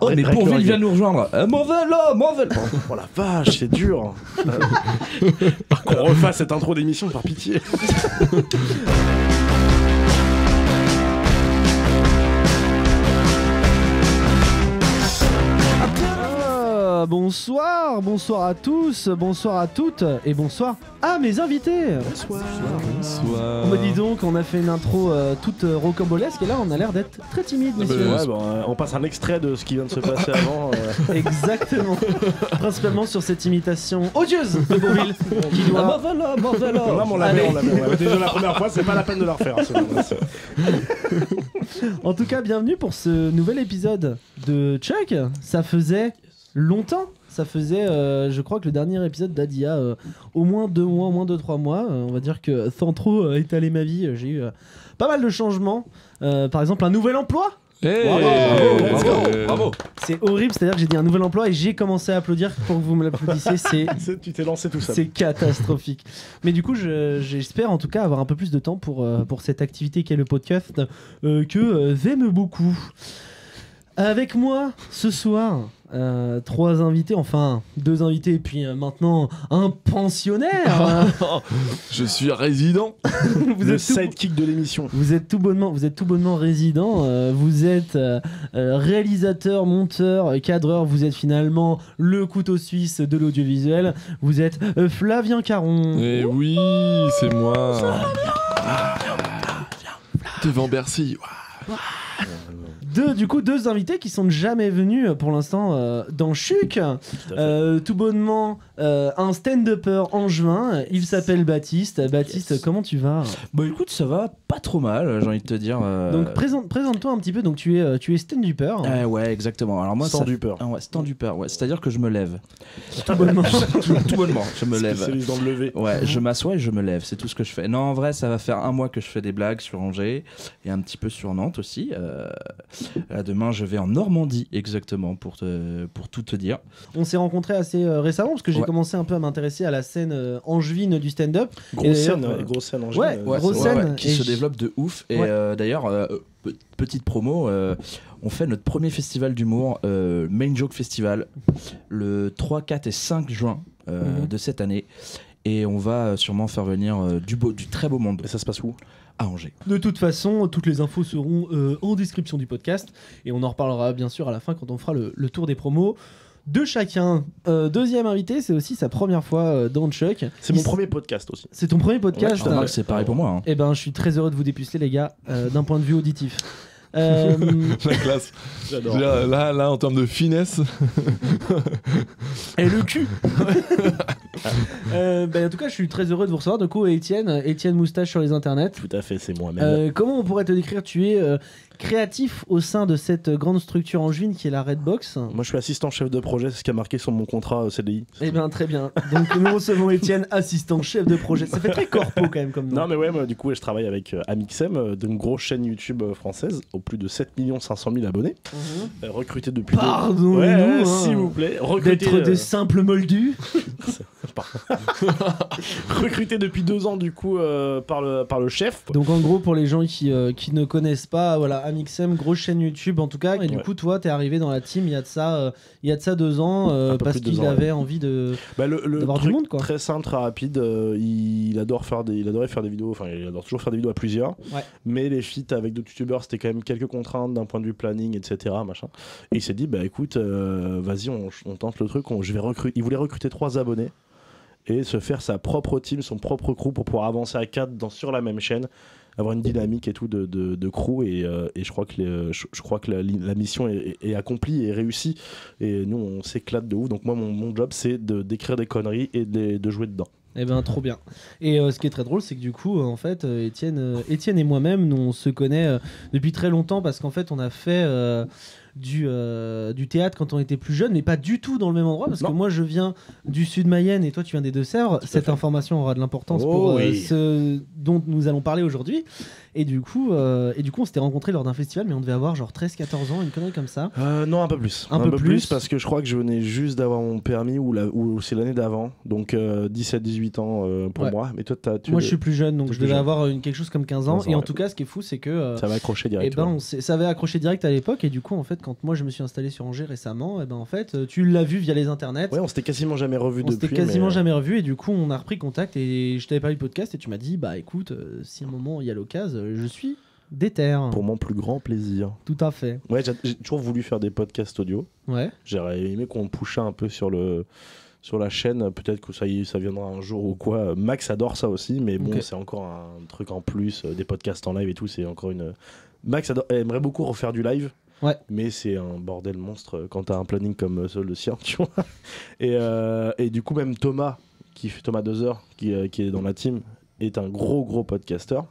Oh, mais Bourvil vient de nous rejoindre. Mon vélo. Oh la vache, c'est dur. Qu'on refasse cette intro d'émission, par pitié. Bonsoir à tous, bonsoir à toutes et bonsoir à mes invités. Bonsoir. On me dit donc, on a fait une intro toute rocambolesque et là on a l'air d'être très timide, messieurs. Ouais, on passe un extrait de ce qui vient de se passer avant. Exactement. Principalement sur cette imitation odieuse de Bourvil qui doit... Mon vélo. On l'avait. Ouais. Déjà la première fois, c'est pas la peine de la refaire. En tout cas, bienvenue pour ce nouvel épisode de Chuck. Ça faisait longtemps. Ça faisait, je crois que le dernier épisode date d'il y a au moins 2 mois, au moins 2-3 mois. On va dire que sans trop étaler ma vie, j'ai eu pas mal de changements. Par exemple, un nouvel emploi. Hey, bravo. C'est horrible, c'est-à-dire que j'ai dit un nouvel emploi et j'ai commencé à applaudir pour que vous me l'applaudissiez. Tu t'es lancé tout seul. C'est catastrophique. Mais du coup, j'espère en tout cas avoir un peu plus de temps pour cette activité qu'est le podcast que j'aime beaucoup. Avec moi ce soir, 3 invités, enfin 2 invités et puis maintenant un pensionnaire. Je suis résident. Vous êtes sidekick de l'émission. Vous êtes tout bonnement résident. Vous êtes réalisateur, monteur, cadreur. Vous êtes finalement le couteau suisse de l'audiovisuel. Vous êtes Flavien Caron. Eh oui, c'est moi. Devant Bercy. Deux invités qui sont jamais venus pour l'instant dans Chuck. Tout bonnement un stand-upper angevin. Il s'appelle Baptiste. Baptiste, yes. Comment tu vas ? Bah écoute, ça va pas trop mal, j'ai envie de te dire. Donc présente-toi un petit peu. Donc tu es stand-upper. Ouais, exactement. Alors moi, stand-upper. Stand-upper. Ouais, c'est-à-dire que je me lève. Tout bonnement. Tout bonnement, je me lève. C'est dans le lever. Ouais, je m'assois et je me lève. C'est tout ce que je fais. Non, en vrai, ça va faire 1 mois que je fais des blagues sur Angers et un petit peu sur Nantes aussi. Là, demain, je vais en Normandie, exactement, pour tout te dire. On s'est rencontrés assez récemment parce que j'ai commencé un peu à m'intéresser à la scène angevine du stand-up. Grosse scène angevine. Ouais, grosse scène. Qui se développe de ouf. Et d'ailleurs, petite promo, on fait notre premier festival d'humour, Main Joke Festival, le 3, 4 et 5 juin de cette année. Et on va sûrement faire venir du très beau monde. Et ça se passe où ? À Angers. De toute façon, toutes les infos seront en description du podcast et on en reparlera bien sûr à la fin quand on fera le tour des promos de chacun. Deuxième invité, c'est aussi sa première fois dans Chuck. C'est mon premier podcast aussi. C'est ton premier podcast. Ouais, c'est pareil pour moi. Hein. Eh ben, je suis très heureux de vous dépuceler les gars, d'un point de vue auditif. La classe. J'adore. Là, en termes de finesse. Et le cul. En tout cas, je suis très heureux de vous recevoir. Du coup, Étienne Moustache sur les internets. Tout à fait, c'est moi-même. Comment on pourrait te décrire ? Tu es créatif au sein de cette grande structure angevine qui est la Redbox. Moi, je suis assistant chef de projet, c'est ce qui a marqué sur mon contrat CDI. Eh bien, très bien. Donc, nous recevons Étienne, assistant chef de projet. Ça fait très corpo quand même comme nom. Non, mais ouais, moi, du coup, je travaille avec Amixem, d'une grosse chaîne YouTube française, aux plus de 7 500 000 abonnés. Recruté depuis... Pardonnez-nous, s'il vous plaît. D'être des simples moldus. Recruté depuis 2 ans, du coup, par le chef. Donc, en gros, pour les gens qui ne connaissent pas, voilà, Amixem, grosse chaîne YouTube en tout cas. Et du coup, toi, t'es arrivé dans la team il y a de ça 2 ans parce qu'il avait envie d'avoir du monde, quoi. Très simple, très rapide. Il adorait faire des vidéos. Enfin, il adore toujours faire des vidéos à plusieurs. Ouais. Mais les feats avec d'autres youtubeurs, c'était quand même quelques contraintes d'un point de vue planning, etc. Machin. Et il s'est dit, bah écoute, vas-y, on tente le truc. Il voulait recruter 3 abonnés et se faire sa propre team, son propre crew pour pouvoir avancer à 4 sur la même chaîne, avoir une dynamique et tout de crew. Et je crois que la mission est accomplie et réussie. Et nous, on s'éclate de ouf. Donc moi, mon job, c'est d'écrire des conneries et de jouer dedans. Eh ben trop bien. Et ce qui est très drôle, c'est que du coup, en fait, Étienne et moi-même, nous, on se connaît depuis très longtemps parce qu'en fait, on a fait du théâtre quand on était plus jeune, mais pas du tout dans le même endroit parce que moi, je viens du sud Mayenne et toi, tu viens des Deux-Sèvres. Cette information aura de l'importance pour ce dont nous allons parler aujourd'hui. Et du coup, on s'était rencontrés lors d'un festival, mais on devait avoir genre 13-14 ans, une connerie comme ça. Non, un peu plus. Un peu plus parce que je crois que je venais juste d'avoir mon permis ou c'est l'année d'avant. Donc 17-18 ans pour moi. Mais toi, moi, je suis plus jeune, donc je devais avoir quelque chose comme 15 ans. Et en tout cas, ce qui est fou, c'est que ça va accrocher direct. Ça avait accroché direct à l'époque. Et du coup, en fait, quand moi je me suis installé sur Angers récemment, et ben en fait, tu l'as vu via les internets. Ouais, on s'était quasiment jamais revu depuis. On s'était quasiment jamais revu et du coup, on a repris contact et je t'avais parlé du podcast et tu m'as dit, bah écoute, si à un moment il y a l'occasion, je suis déter. Pour mon plus grand plaisir. Tout à fait. Ouais, j'ai toujours voulu faire des podcasts audio. Ouais. J'aurais aimé qu'on pushait un peu sur la chaîne. Peut-être que ça viendra un jour ou quoi. Max adore ça aussi, mais bon, c'est encore un truc en plus. Des podcasts en live et tout, c'est encore une. Max aimerait beaucoup refaire du live. Ouais. Mais c'est un bordel monstre quand t'as un planning comme le sien, tu vois. Et du coup, même Thomas 2 heures, qui est dans la team, est un gros podcasteur.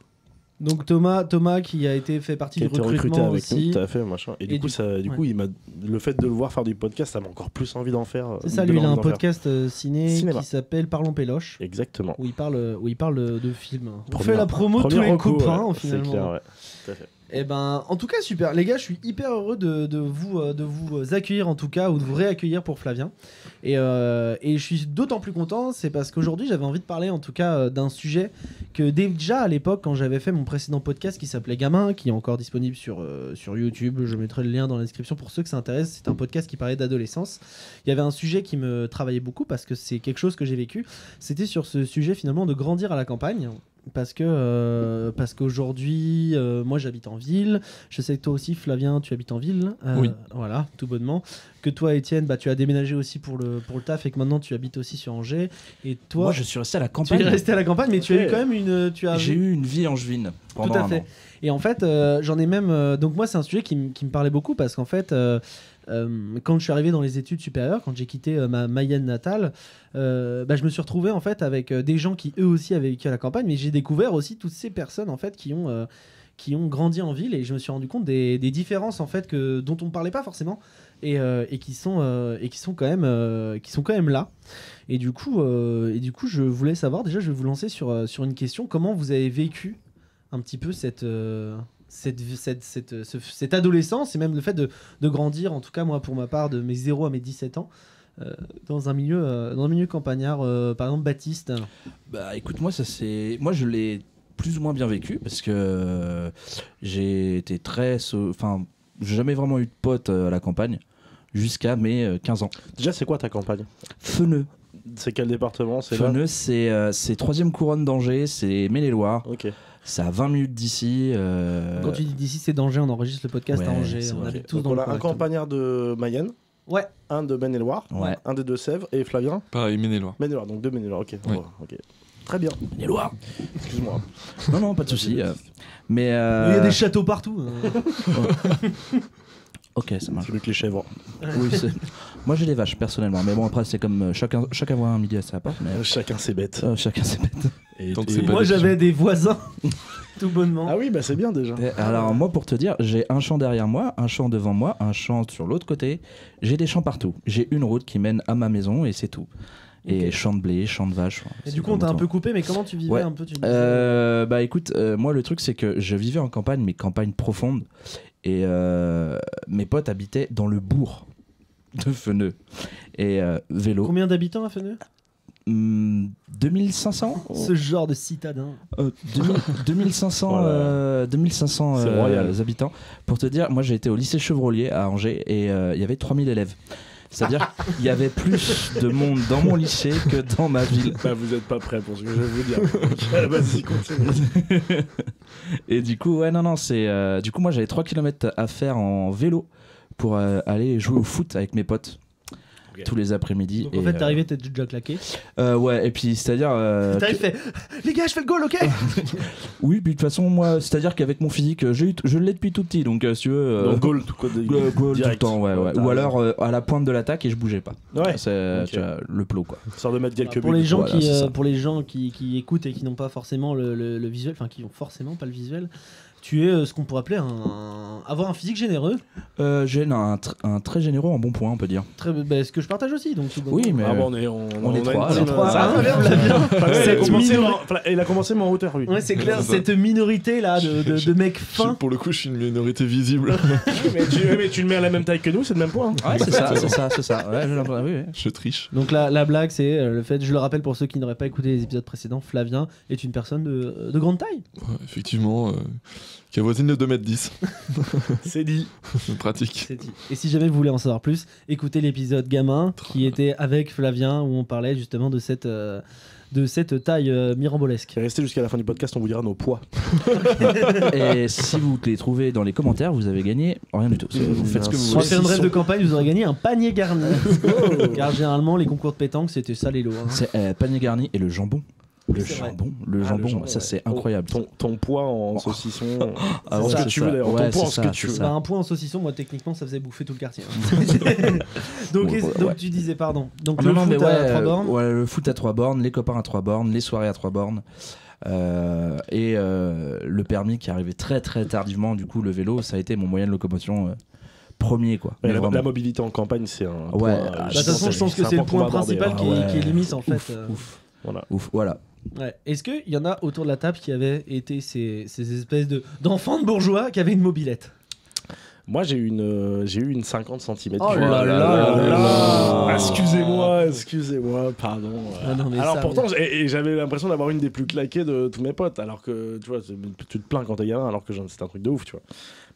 Donc Thomas qui a été fait partie du recrutement avec aussi. Nous, tout à fait, machin. Et du coup, le fait de le voir faire du podcast, ça m'a encore plus envie d'en faire. C'est ça, lui, il a un podcast cinéma qui s'appelle Parlons Péloche. Exactement. Où il parle de films. On fait la promo de tous les copains, finalement. C'est clair, ouais. Tout à fait. Eh ben, en tout cas, super. Les gars, je suis hyper heureux de vous accueillir, en tout cas, ou de vous réaccueillir pour Flavien. Et je suis d'autant plus content, c'est parce qu'aujourd'hui, j'avais envie de parler, en tout cas, d'un sujet que déjà à l'époque, quand j'avais fait mon précédent podcast qui s'appelait Gamin, qui est encore disponible sur YouTube, je mettrai le lien dans la description pour ceux que ça intéresse. C'est un podcast qui parlait d'adolescence. Il y avait un sujet qui me travaillait beaucoup parce que c'est quelque chose que j'ai vécu. C'était sur ce sujet, finalement, de grandir à la campagne. Parce qu'aujourd'hui, moi j'habite en ville. Je sais que toi aussi, Flavien, tu habites en ville. Oui. Voilà, tout bonnement. Que toi, Étienne, bah, tu as déménagé aussi pour le taf et que maintenant tu habites aussi sur Angers. Et toi, moi, je suis resté à la campagne. Tu es resté à la campagne, mais tu as eu quand même J'ai eu une vie angevine pendant un an. Et en fait, j'en ai même. Donc moi, c'est un sujet qui me parlait beaucoup parce qu'en fait. Quand je suis arrivé dans les études supérieures, quand j'ai quitté ma Mayenne natale, je me suis retrouvé en fait avec des gens qui eux aussi avaient vécu à la campagne, mais j'ai découvert aussi toutes ces personnes en fait qui ont grandi en ville et je me suis rendu compte des différences en fait dont on ne parlait pas forcément et qui sont quand même là. Et du coup, je voulais savoir déjà, je vais vous lancer sur une question. Comment vous avez vécu un petit peu cette adolescence et même le fait de grandir, en tout cas moi pour ma part de mes 0 à mes 17 ans dans un milieu campagnard, par exemple Baptiste. Bah écoute, moi je l'ai plus ou moins bien vécu parce que j'ai été j'ai jamais vraiment eu de potes à la campagne jusqu'à mes 15 ans. Déjà, c'est quoi ta campagne? Feneux. C'est quel département? Feneux, c'est 3e couronne d'Angers, c'est Maine-et-Loire. Ok. C'est à 20 minutes d'ici. Quand tu dis d'ici, c'est d'Angers, on enregistre le podcast à Angers. On habite tous dans le coin. Un campagnard de Mayenne. Ouais. Un de Maine-et-Loire. Ouais. Un des Deux-Sèvres. Et Flavien? Pareil, Maine-et-Loire. Maine-et-Loire, donc 2 Maine-et-Loire, ok. Ouais. Ok. Très bien. Maine-et-Loire. Excuse-moi. Non, pas de souci. Mais il y a des châteaux partout. Ok, ça marche. Celui que les chèvres. Oui, moi j'ai des vaches personnellement, mais bon après c'est comme chacun voit un midi à sa porte. Mais... chacun ses bêtes. Chacun ses bêtes. Moi j'avais des voisins, tout bonnement. Ah oui, bah c'est bien déjà. Alors moi pour te dire, j'ai un champ derrière moi, un champ devant moi, un champ sur l'autre côté. J'ai des champs partout. J'ai une route qui mène à ma maison et c'est tout. Et champ de blé, champ de vache. Et du coup on t'a un peu coupé, mais comment tu vivais un peu Bah écoute, moi le truc c'est que je vivais en campagne, mais campagne profonde. Et mes potes habitaient dans le bourg de Feneux. Et vélo. Combien d'habitants à Feneux? 2500. Ce genre de citadin. 2500, 2500 habitants. Pour te dire, moi j'ai été au lycée Chevrolier à Angers et il y avait 3000 élèves. C'est-à-dire qu'il y avait plus de monde dans mon lycée que dans ma ville. Bah, vous êtes pas prêts pour ce que je vais vous dire. Vas-y, continue. Et du coup, du coup, moi j'avais 3 km à faire en vélo pour aller jouer au foot avec mes potes. Tous les après-midi. Donc en fait, t'arrivais, t'es déjà claqué. Ouais, et puis c'est-à-dire. T'arrives fait les gars, je fais le goal, ok. Oui, puis de toute façon, moi, c'est-à-dire qu'avec mon physique, je l'ai depuis tout petit, donc si tu veux. Donc goal tout le temps, ouais. Ou alors à la pointe de l'attaque et je bougeais pas. Ouais. C'est tu vois, le plot, quoi. Sort de mettre quelques buts. Pour les gens qui écoutent et qui n'ont pas forcément le visuel, enfin qui n'ont forcément pas le visuel. Tu es ce qu'on pourrait appeler avoir un physique généreux. J'ai un très généreux en bon point, on peut dire. Ce que je partage aussi. Donc, oui, mais on est trois. Il a commencé mais en hauteur, lui. Ouais, c'est clair. Cette minorité là de mecs fins. Pour le coup, je suis une minorité visible. mais tu le mets à la même taille que nous, c'est le même point. Ouais, c'est ça. Ouais, oui. Je triche. Donc la blague, c'est le fait. Je le rappelle pour ceux qui n'auraient pas écouté les épisodes précédents. Flavien est une personne de grande taille. Ouais, effectivement. qui avoisine le 2,10 m. C'est dit. Pratique. C'est dit. Et si jamais vous voulez en savoir plus, écoutez l'épisode gamin qui était avec Flavien où on parlait justement de cette taille mirambolesque. Restez jusqu'à la fin du podcast, on vous dira nos poids. Et si vous les trouvez dans les commentaires, vous avez gagné rien du tout. Vous faites ce que vous On va voulez. faire une rêve de campagne, vous aurez gagné un panier garni. Car généralement, les concours de pétanque, c'était ça les lots. Hein. C'est panier garni et le jambon. Le jambon, ça ouais. c'est incroyable. Ton poids en saucisson, Ah en ouais, ce que c'est tu ça. veux d'ailleurs, Ouais, ton poids en c'est ce que ça, tu c'est veux. ça. Bah, un point en saucisson, moi techniquement, ça faisait bouffer tout le quartier. Hein. donc, donc tu disais, pardon. Donc le foot à 3 bornes. Ouais, le foot à 3 bornes, les copains à 3 bornes, les soirées à 3 bornes. Et le permis qui arrivait très très tardivement. Du coup, le vélo, ça a été mon moyen de locomotion premier, quoi. Ouais, Mais vraiment. la mobilité en campagne, c'est un. Ouais, point, bah, De toute façon, je pense que c'est le point principal qui est limite en fait. Ouf, voilà. Ouais. Est-ce qu'il y en a autour de la table qui avaient été ces espèces d'enfants de bourgeois qui avaient une mobilette? Moi, j'ai eu une 50 cm. Oh là là. Excusez-moi, pardon. Ah non, mais alors ça, pourtant, j'avais l'impression d'avoir une des plus claquées de tous mes potes, alors que tu vois, tu te plains quand t'es gamin, alors que c'est un truc de ouf, tu vois.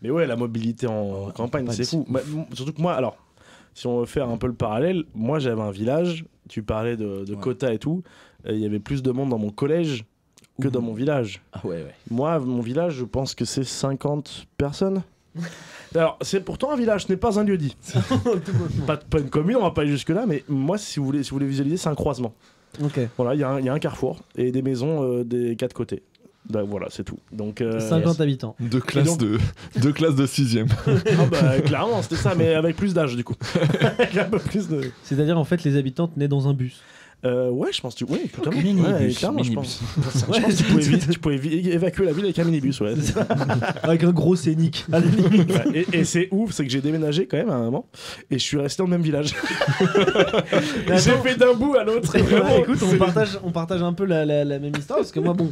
Mais ouais, la mobilité en campagne, c'est fou. Surtout que moi, alors, si on veut faire un peu le parallèle, moi j'avais un village, tu parlais de quotas et tout, il y avait plus de monde dans mon collège que dans mon village. Ah ouais. Moi, mon village, je pense que c'est 50 personnes. Alors, c'est pourtant un village, ce n'est pas un lieu-dit. pas une commune, on va pas aller jusque-là, mais moi, si vous voulez visualiser, c'est un croisement. Ok. Voilà, il y a un carrefour et des maisons des 4 côtés. Ben, voilà, c'est tout. Donc, 50 habitants. Deux classes de 6e. Ah bah, clairement, c'était ça, mais avec plus d'âge, du coup. Avec un peu plus de... C'est-à-dire, en fait, les habitants tenaient dans un bus. Ouais, je pense que oui, totalement. Minibus, clairement, minibus. Je pense que tu pouvais évacuer la ville avec un minibus, ouais. Avec un gros scénic. À la limite. Ouais, et c'est ouf, c'est que j'ai déménagé quand même à un moment et je suis resté dans le même village. J'ai fait d'un bout à l'autre. Bah, écoute, on partage un peu la même histoire parce que moi, bon,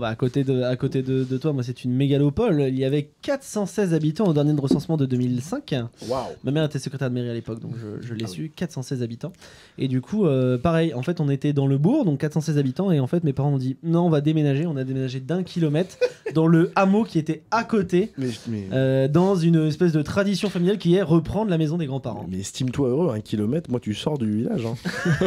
à côté de toi, moi, c'est une mégalopole. Il y avait 416 habitants au dernier recensement de 2005. Waouh. Ma mère était secrétaire de mairie à l'époque, donc je l'ai su. 416 habitants. Et du coup, pareil, en fait, on était dans le bourg, donc 416 habitants, et en fait, mes parents ont dit non, on va déménager. On a déménagé d'1 kilomètre dans le hameau qui était à côté, dans une espèce de tradition familiale qui est reprendre la maison des grands-parents. Mais estime-toi heureux, 1 kilomètre, moi tu sors du village. Hein.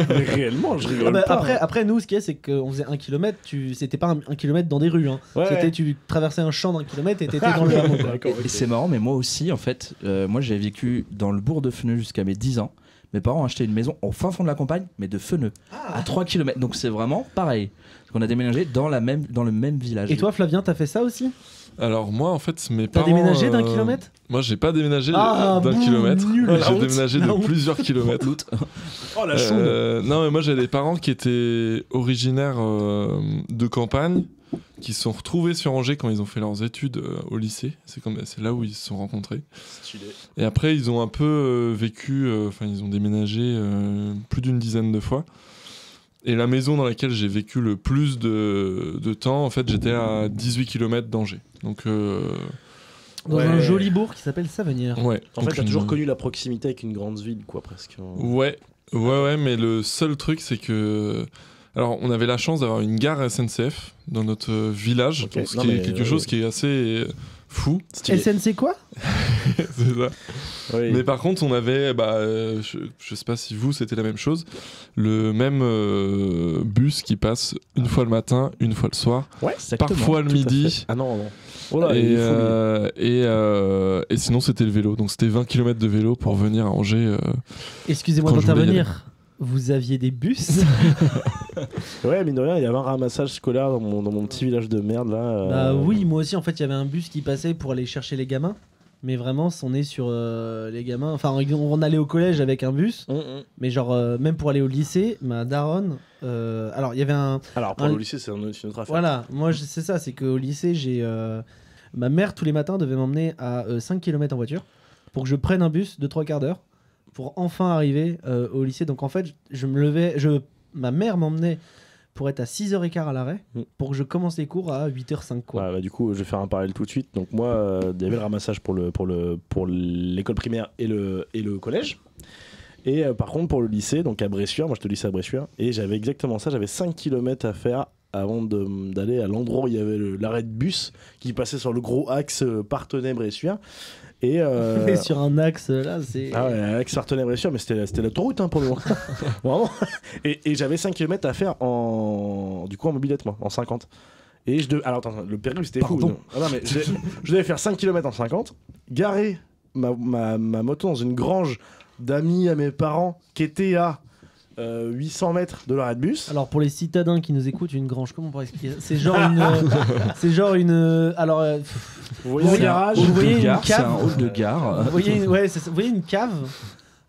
Mais réellement, je rigole pas. Après, nous, ce qu'il y a, c'est qu'on faisait 1 kilomètre, c'était pas 1 kilomètre dans des rues. Hein. Ouais. C'était, tu traversais un champ d'1 kilomètre et t'étais dans le hameau. Et c'est marrant, mais moi aussi, en fait, moi j'ai vécu dans le bourg de Feneux jusqu'à mes 10 ans. Mes parents ont acheté une maison au fin fond de la campagne, mais de Feneux, à 3 km. Donc c'est vraiment pareil. On a déménagé dans le même village. Et toi, Flavien, t'as fait ça aussi? Alors moi, en fait, mes T'as parents... déménagé d'1 kilomètre? Moi, j'ai pas déménagé Ah, d'un boum, kilomètre. nul. J'ai La honte, déménagé la de honte. plusieurs kilomètres. Oh la chouine. Non, mais moi, j'ai des parents qui étaient originaires de campagne, qui se sont retrouvés sur Angers quand ils ont fait leurs études au lycée. C'est là où ils se sont rencontrés. Stylé. Et après, ils ont un peu vécu, ils ont déménagé plus d'une dizaine de fois. Et la maison dans laquelle j'ai vécu le plus de temps, en fait, j'étais à 18 km d'Angers. Donc, Dans un joli bourg qui s'appelle Savenière. ouais. En fait, t'as toujours connu la proximité avec une grande ville, quoi, presque. Ouais, mais le seul truc, c'est que... Alors, on avait la chance d'avoir une gare SNCF dans notre village, Okay. ce qui est quelque chose qui est assez fou. Stylé. SNC quoi? C'est ça. Oui. Mais par contre, on avait, je sais pas si vous, c'était la même chose, le même bus qui passe une fois le matin, une fois le soir, Ouais, parfois le tout à midi. fait. Ah non. Oh là, il est fou, lui. Et sinon, c'était le vélo. Donc, c'était 20 km de vélo pour venir à Angers. Excusez-moi Quand je voulais y d'intervenir. Vous aviez des bus? Ouais, mine de rien, il y avait un ramassage scolaire dans mon petit village de merde là. Bah oui, moi aussi en fait il y avait un bus qui passait pour aller chercher les gamins. Mais vraiment, on est sur les gamins. Enfin, on allait au collège avec un bus, mais genre même pour aller au lycée, ma daronne. Alors il y avait un. Alors pour le lycée, c'est une autre affaire. Voilà, moi c'est ça, c'est qu'au lycée j'ai ma mère tous les matins devait m'emmener à 5 km en voiture pour que je prenne un bus de 3 quarts d'heure pour enfin arriver au lycée. Donc en fait, je me levais, ma mère m'emmenait pour être à 6h15 à l'arrêt, pour que je commence les cours à 8h05 quoi. Ouais, bah, du coup, je vais faire un parallèle tout de suite. Donc moi, il y avait le ramassage pour l'école primaire et le collège. Et par contre, pour le lycée, donc à Bressuire, moi j'étais au lycée à Bressuire, et j'avais exactement ça, j'avais 5 km à faire d'aller à l'endroit où il y avait l'arrêt de bus qui passait sur le gros axe Parthenay-Bressuire. Et sur un axe, là, c'est... Ah ouais, axe Parthenay-Bressuire, mais c'était l'autoroute pour le moment. Vraiment. Et j'avais 5 km à faire en mobilette, moi, en 50. Et alors attends, le périple c'était fou. Non, mais je devais faire 5 km en 50, garer ma moto dans une grange d'amis à mes parents qui était à 800 mètres de l'arrêt de bus. Alors pour les citadins qui nous écoutent, une grange, comment on pourrait expliquer ça? C'est genre une alors vous voyez un garage, vous voyez une cave, c'est un hall de gare. vous voyez une cave.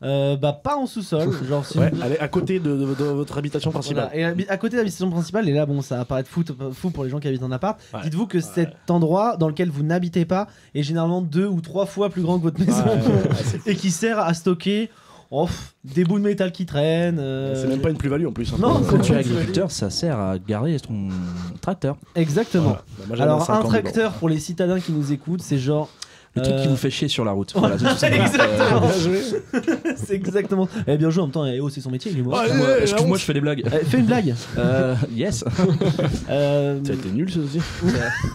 Pas en sous-sol, genre elle est à côté de votre habitation principale. Voilà. Et à côté de l'habitation principale, et là bon, ça va paraître fou pour les gens qui habitent en appart. Ouais. Dites-vous que cet endroit dans lequel vous n'habitez pas est généralement 2 ou 3 fois plus grand que votre maison et qui sert à stocker des bouts de métal qui traînent. C'est même pas une plus-value en plus. Non, Quand tu es agriculteur, ça sert à garer ton tracteur. Exactement. Voilà. Moi, alors un tracteur pour les citadins qui nous écoutent, c'est genre le truc qui vous fait chier sur la route. Voilà, exactement. C'est exactement. Bien joué en même temps. C'est son métier, il est mort. Excuse-moi, je fais des blagues. Fais une blague. Yes. Ça a été nul, ça aussi.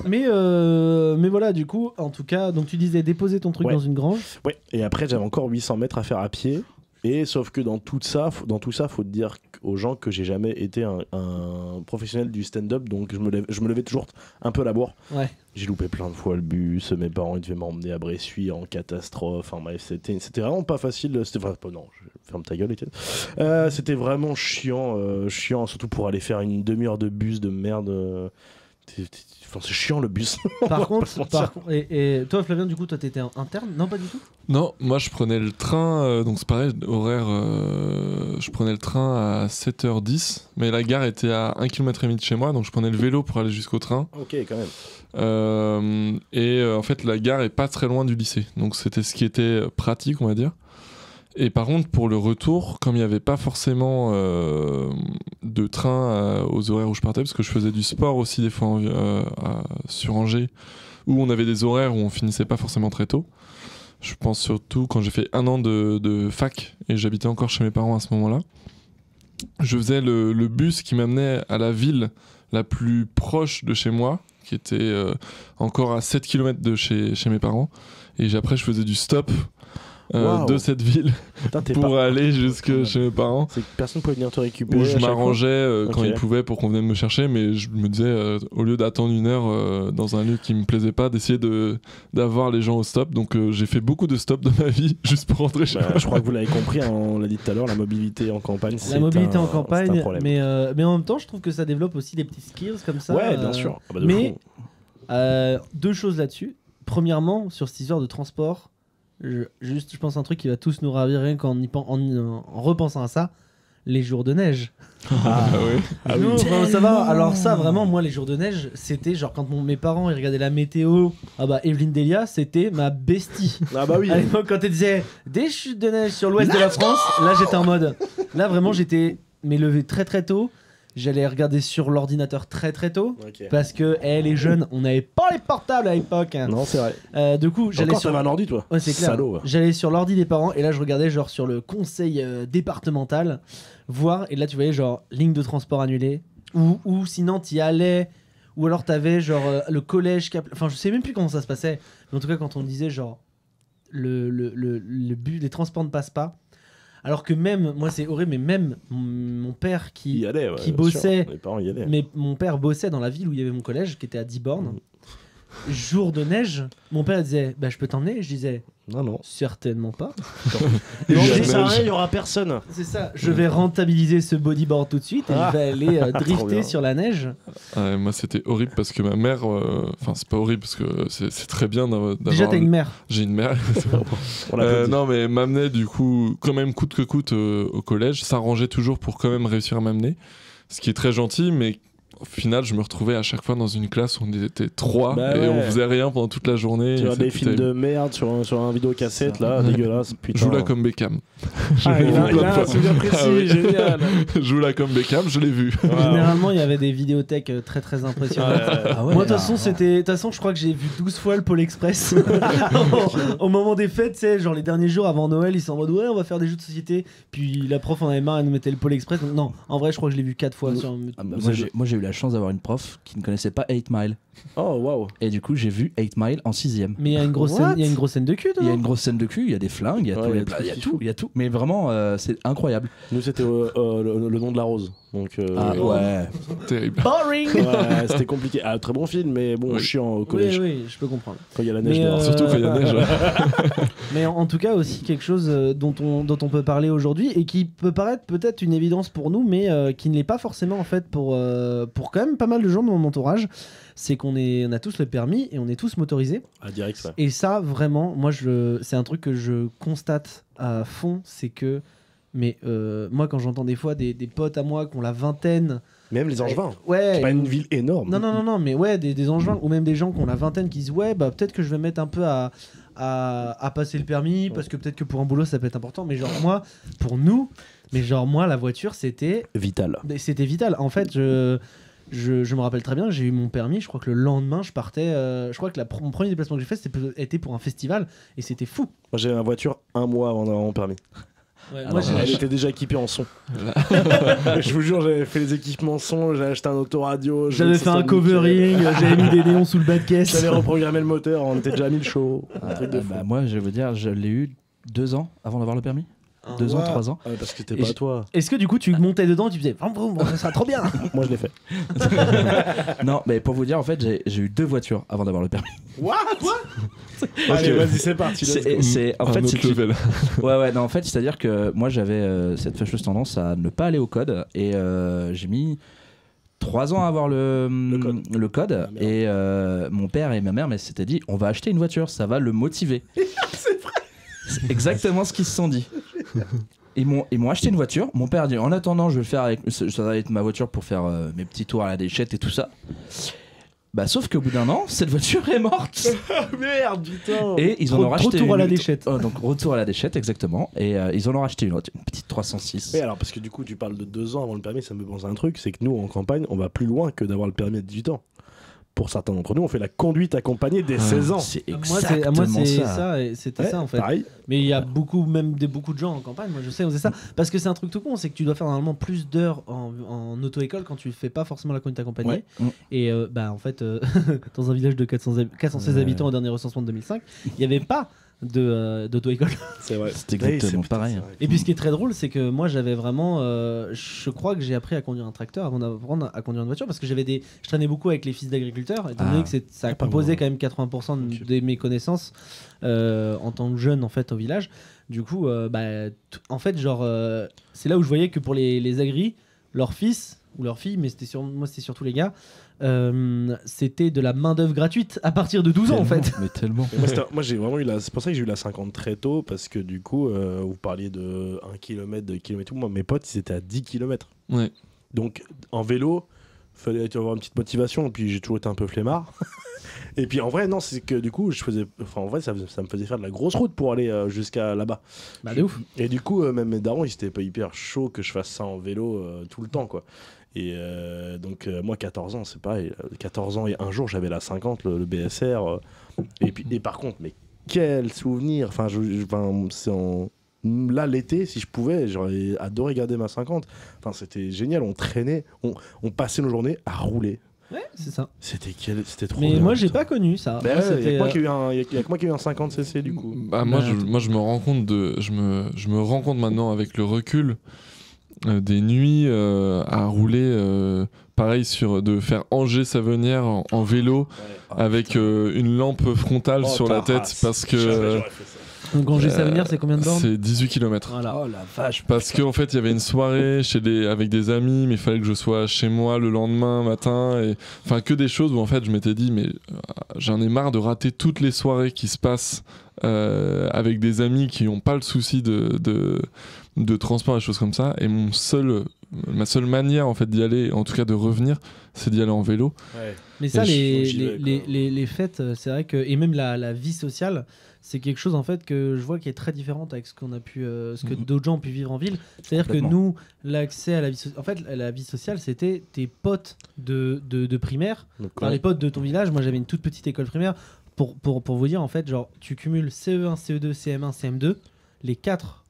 mais voilà, du coup, en tout cas, donc tu disais déposer ton truc dans une grange. Ouais. Et après, j'avais encore 800 mètres à faire à pied. Et sauf que dans tout ça, faut dire aux gens que j'ai jamais été un professionnel du stand-up, donc je me levais toujours un peu à la bourre. Ouais. J'ai loupé plein de fois le bus, mes parents ils devaient m'emmener à Bressuire en catastrophe. Enfin bref, c'était vraiment pas facile. Non, ferme ta gueule, Étienne. C'était vraiment chiant, surtout pour aller faire une demi-heure de bus de merde. C'est chiant le bus. Par contre, et toi Flavien, du coup, toi t'étais interne? Non, pas du tout. Non, moi je prenais le train, donc c'est pareil, horaire, je prenais le train à 7h10, mais la gare était à 1,5 km de chez moi, donc je prenais le vélo pour aller jusqu'au train. Ok, quand même. En fait, la gare est pas très loin du lycée, donc c'était ce qui était pratique, on va dire. Et par contre, pour le retour, comme il n'y avait pas forcément de train aux horaires où je partais, parce que je faisais du sport aussi des fois sur Angers, où on avait des horaires où on finissait pas forcément très tôt. Je pense surtout quand j'ai fait 1 an de fac et j'habitais encore chez mes parents à ce moment-là. Je faisais le bus qui m'amenait à la ville la plus proche de chez moi, qui était encore à 7 km de chez mes parents. Et après, je faisais du stop de cette ville pour aller jusque chez mes parents. C'est que personne ne pouvait venir te récupérer. Où je m'arrangeais quand ils pouvaient pour qu'on vienne me chercher, mais je me disais, au lieu d'attendre 1 heure dans un lieu qui me plaisait pas, d'essayer d'avoir les gens au stop. Donc j'ai fait beaucoup de stops de ma vie juste pour rentrer chez moi. Je crois que vous l'avez compris, on l'a dit tout à l'heure, la mobilité en campagne, c'est en campagne, mais en même temps, je trouve que ça développe aussi des petits skills comme ça. Ouais, bien sûr. Mais 2 choses là-dessus. Premièrement, sur cette histoire de transport, je pense un truc qui va tous nous ravir rien qu'en en repensant à ça, les jours de neige. Ça va. Alors ça, vraiment, moi, les jours de neige, c'était genre quand mes parents ils regardaient la météo, Evelyne Delia, c'était ma bestie. Ah bah oui. À l'époque, quand elle disait des chutes de neige sur l'ouest de la France, là j'étais en mode. Là vraiment, j'étais levé très très tôt. J'allais regarder sur l'ordinateur très très tôt parce que les jeunes, on n'avait pas les portables à l'époque. Non, c'est vrai. Du coup, j'allais sur un ordi, toi. Ouais, c'est clair. Salaud. J'allais sur l'ordi des parents et là je regardais genre sur le conseil départemental voir, et là tu voyais genre ligne de transport annulée ou sinon t'y allais, ou alors t'avais genre le collège enfin je sais même plus comment ça se passait, mais en tout cas quand on disait genre le bus, les transports ne passent pas. Alors que même, moi c'est horrible, mais même mon père qui bossait, mais mon père bossait dans la ville où il y avait mon collège, qui était à 10 bornes. Jour de neige, mon père disait je peux t'emmener. Je disais non, certainement pas. Il y aura personne. C'est ça, je vais rentabiliser ce bodyboard tout de suite et je vais aller drifter sur la neige. Moi c'était horrible parce que ma mère, enfin c'est pas horrible parce que c'est très bien d'avoir. Déjà t'as une mère. J'ai une mère. Non mais m'amenait du coup quand même coûte que coûte au collège, s'arrangeait toujours pour quand même réussir à m'amener, ce qui est très gentil, mais au final, je me retrouvais à chaque fois dans une classe où on était 3 on faisait rien pendant toute la journée. Tu vois des films de merde sur un vidéocassette, là, dégueulasse. Putain. Joue là comme Beckham. Il a un souvenir précis, génial. Joue là comme Beckham, je l'ai vu. Généralement, il y avait des vidéothèques très très impressionnantes. Moi, de toute façon, je crois que j'ai vu 12 fois le Pôle Express. Au moment des fêtes, tu sais, genre les derniers jours avant Noël, ils sont en mode on va faire des jeux de société. Puis la prof en avait marre, elle nous mettait le Pôle Express. Donc, non, en vrai, je crois que je l'ai vu 4 fois. Moi, j'ai eu la la chance d'avoir une prof qui ne connaissait pas 8 Mile. Oh waouh. Et du coup, j'ai vu 8 Mile en 6ème. Mais il y a une grosse scène de cul, Il y a une grosse scène de cul, il y a des flingues, il y a tout, il y a tout. Mais vraiment, c'est incroyable. Nous, c'était le nom de la rose. Donc, ouais. Terrible. Boring. Ouais, c'était compliqué. Très bon film, mais bon, chiant au collège. Oui, je peux comprendre. Quand il y a la neige Mais, dehors. Surtout quand il y a neige. Mais en tout cas, aussi quelque chose dont on peut parler aujourd'hui et qui peut paraître peut-être une évidence pour nous, mais qui ne l'est pas forcément en fait pour quand même pas mal de gens de mon entourage. C'est qu'on a tous le permis et on est tous motorisés. Direct, ouais. Et ça, vraiment, moi, c'est un truc que je constate à fond, c'est que, moi, quand j'entends des fois des potes à moi qui ont la vingtaine. Même les Angevins. Ouais. C'est pas une ville énorme. Non, mais ouais, des Angevins ou même des gens qui ont la vingtaine qui disent ouais, bah peut-être que je vais mettre un peu à passer le permis parce que peut-être que pour un boulot ça peut être important. Mais genre moi, pour nous, la voiture c'était vital. C'était vital. En fait, je me rappelle très bien, j'ai eu mon permis, je crois que le lendemain je partais, je crois que mon premier déplacement que j'ai fait était pour un festival et c'était fou. Moi j'avais ma voiture 1 mois avant d'avoir mon permis. Ouais, elle était déjà équipée en son. Je vous jure, j'avais fait les équipements son, j'avais acheté un autoradio. J'avais fait un covering, j'avais mis des néons sous le bas de caisse. J'avais reprogrammé le moteur, on était déjà mis le show. Moi, je vais vous dire, je l'ai eu 2 ans avant d'avoir le permis. 2 ans, 3 ans. Parce que c'était pas toi. Est-ce que du coup tu montais dedans et tu faisais ça sera trop bien. Moi je l'ai fait. Non, mais pour vous dire, en fait, j'ai eu 2 voitures avant d'avoir le permis. What? Allez, vas-y, c'est parti. En fait, c'est level. Ouais, non, en fait, c'est-à-dire que moi j'avais cette fâcheuse tendance à ne pas aller au code et j'ai mis 3 ans à avoir le code et mon père et ma mère s'étaient dit on va acheter une voiture, ça va le motiver. C'est vrai. C'est exactement ce qu'ils se sont dit. Ils m'ont acheté une voiture. Mon père a dit en attendant, je vais le faire ça va être ma voiture pour faire mes petits tours à la déchette et tout ça. Bah sauf qu'au bout d'un an, cette voiture est morte. Merde, putain. Et ils en ont racheté retour à la déchette. Donc retour à la déchette, exactement. Et ils en ont racheté une autre, une petite 306. Oui, alors parce que du coup, tu parles de 2 ans avant le permis, ça me pense à un truc, c'est que nous en campagne, on va plus loin que d'avoir le permis à 18 ans. Pour certains d'entre nous, on fait la conduite accompagnée dès 16 ans. C'est exactement moi, c'est ça. Et c'était ça en fait. Pareil. Mais il y a beaucoup de gens en campagne, moi je sais, on sait ça. Parce que c'est un truc tout con, c'est que tu dois faire normalement plus d'heures en auto-école quand tu fais pas forcément la conduite accompagnée. Ouais. Et en fait, dans un village de 416 habitants au dernier recensement de 2005, il n'y avait pas d'auto-école. C'est vrai. C'est exactement pareil. Et puis ce qui est très drôle, c'est que moi j'avais vraiment. Je crois que j'ai appris à conduire un tracteur avant d'apprendre à conduire une voiture parce que je traînais beaucoup avec les fils d'agriculteurs, étant donné que ça composait quand même 80% de mes connaissances en tant que jeune en fait au village. Du coup, en fait, c'est là où je voyais que pour les agris, leurs fils ou leurs filles, mais c'était surtout les gars. C'était de la main d'œuvre gratuite à partir de 12 ans en fait. Mais tellement. Moi j'ai vraiment eu c'est pour ça que j'ai eu la 50 très tôt parce que du coup vous parliez de 1 km, 2 km, moi mes potes ils étaient à 10 km. Ouais. Donc en vélo, fallait avoir une petite motivation et puis j'ai toujours été un peu flemmard. Et puis en vrai non, c'est que du coup ça me faisait faire de la grosse route pour aller jusqu'à là-bas. Bah de ouf. Et du coup même mes darons ils étaient pas hyper chauds que je fasse ça en vélo tout le temps quoi. Et donc moi 14 ans c'est pareil, 14 ans et un jour j'avais la 50 le BSR et par contre mais quel souvenir, là l'été si je pouvais j'aurais adoré garder ma 50, c'était génial, on traînait, on passait nos journées à rouler. Ouais, c'est ça. C'était trop mais bien. moi j'ai pas connu ça. Il y a que moi qui ai eu un 50 cc du coup. Moi je me rends compte je me rends compte maintenant avec le recul des nuits à rouler pareil de faire Angers-Savenière en vélo avec une lampe frontale sur la tête parce que donc Angers-Savenière c'est combien de bornes? C'est 18 km. Voilà. Oh la vache. Parce qu'en fait il y avait une soirée avec des amis mais il fallait que je sois chez moi le lendemain matin que des choses où en fait je m'étais dit mais j'en ai marre de rater toutes les soirées qui se passent avec des amis qui n'ont pas le souci de transport et choses comme ça, et ma seule manière en fait d'y aller, en tout cas de revenir, c'est d'y aller en vélo. Ouais. Mais ça les fêtes, c'est vrai que, et même la vie sociale, c'est quelque chose en fait que je vois qui est très différente avec ce qu'on a pu ce que d'autres gens ont pu vivre en ville. C'est-à-dire que nous, l'accès à la vie en fait la vie sociale, c'était tes potes de primaire, les potes de ton village. Moi j'avais une toute petite école primaire pour vous dire en fait, genre tu cumules CE1, CE2, CM1, CM2, les 4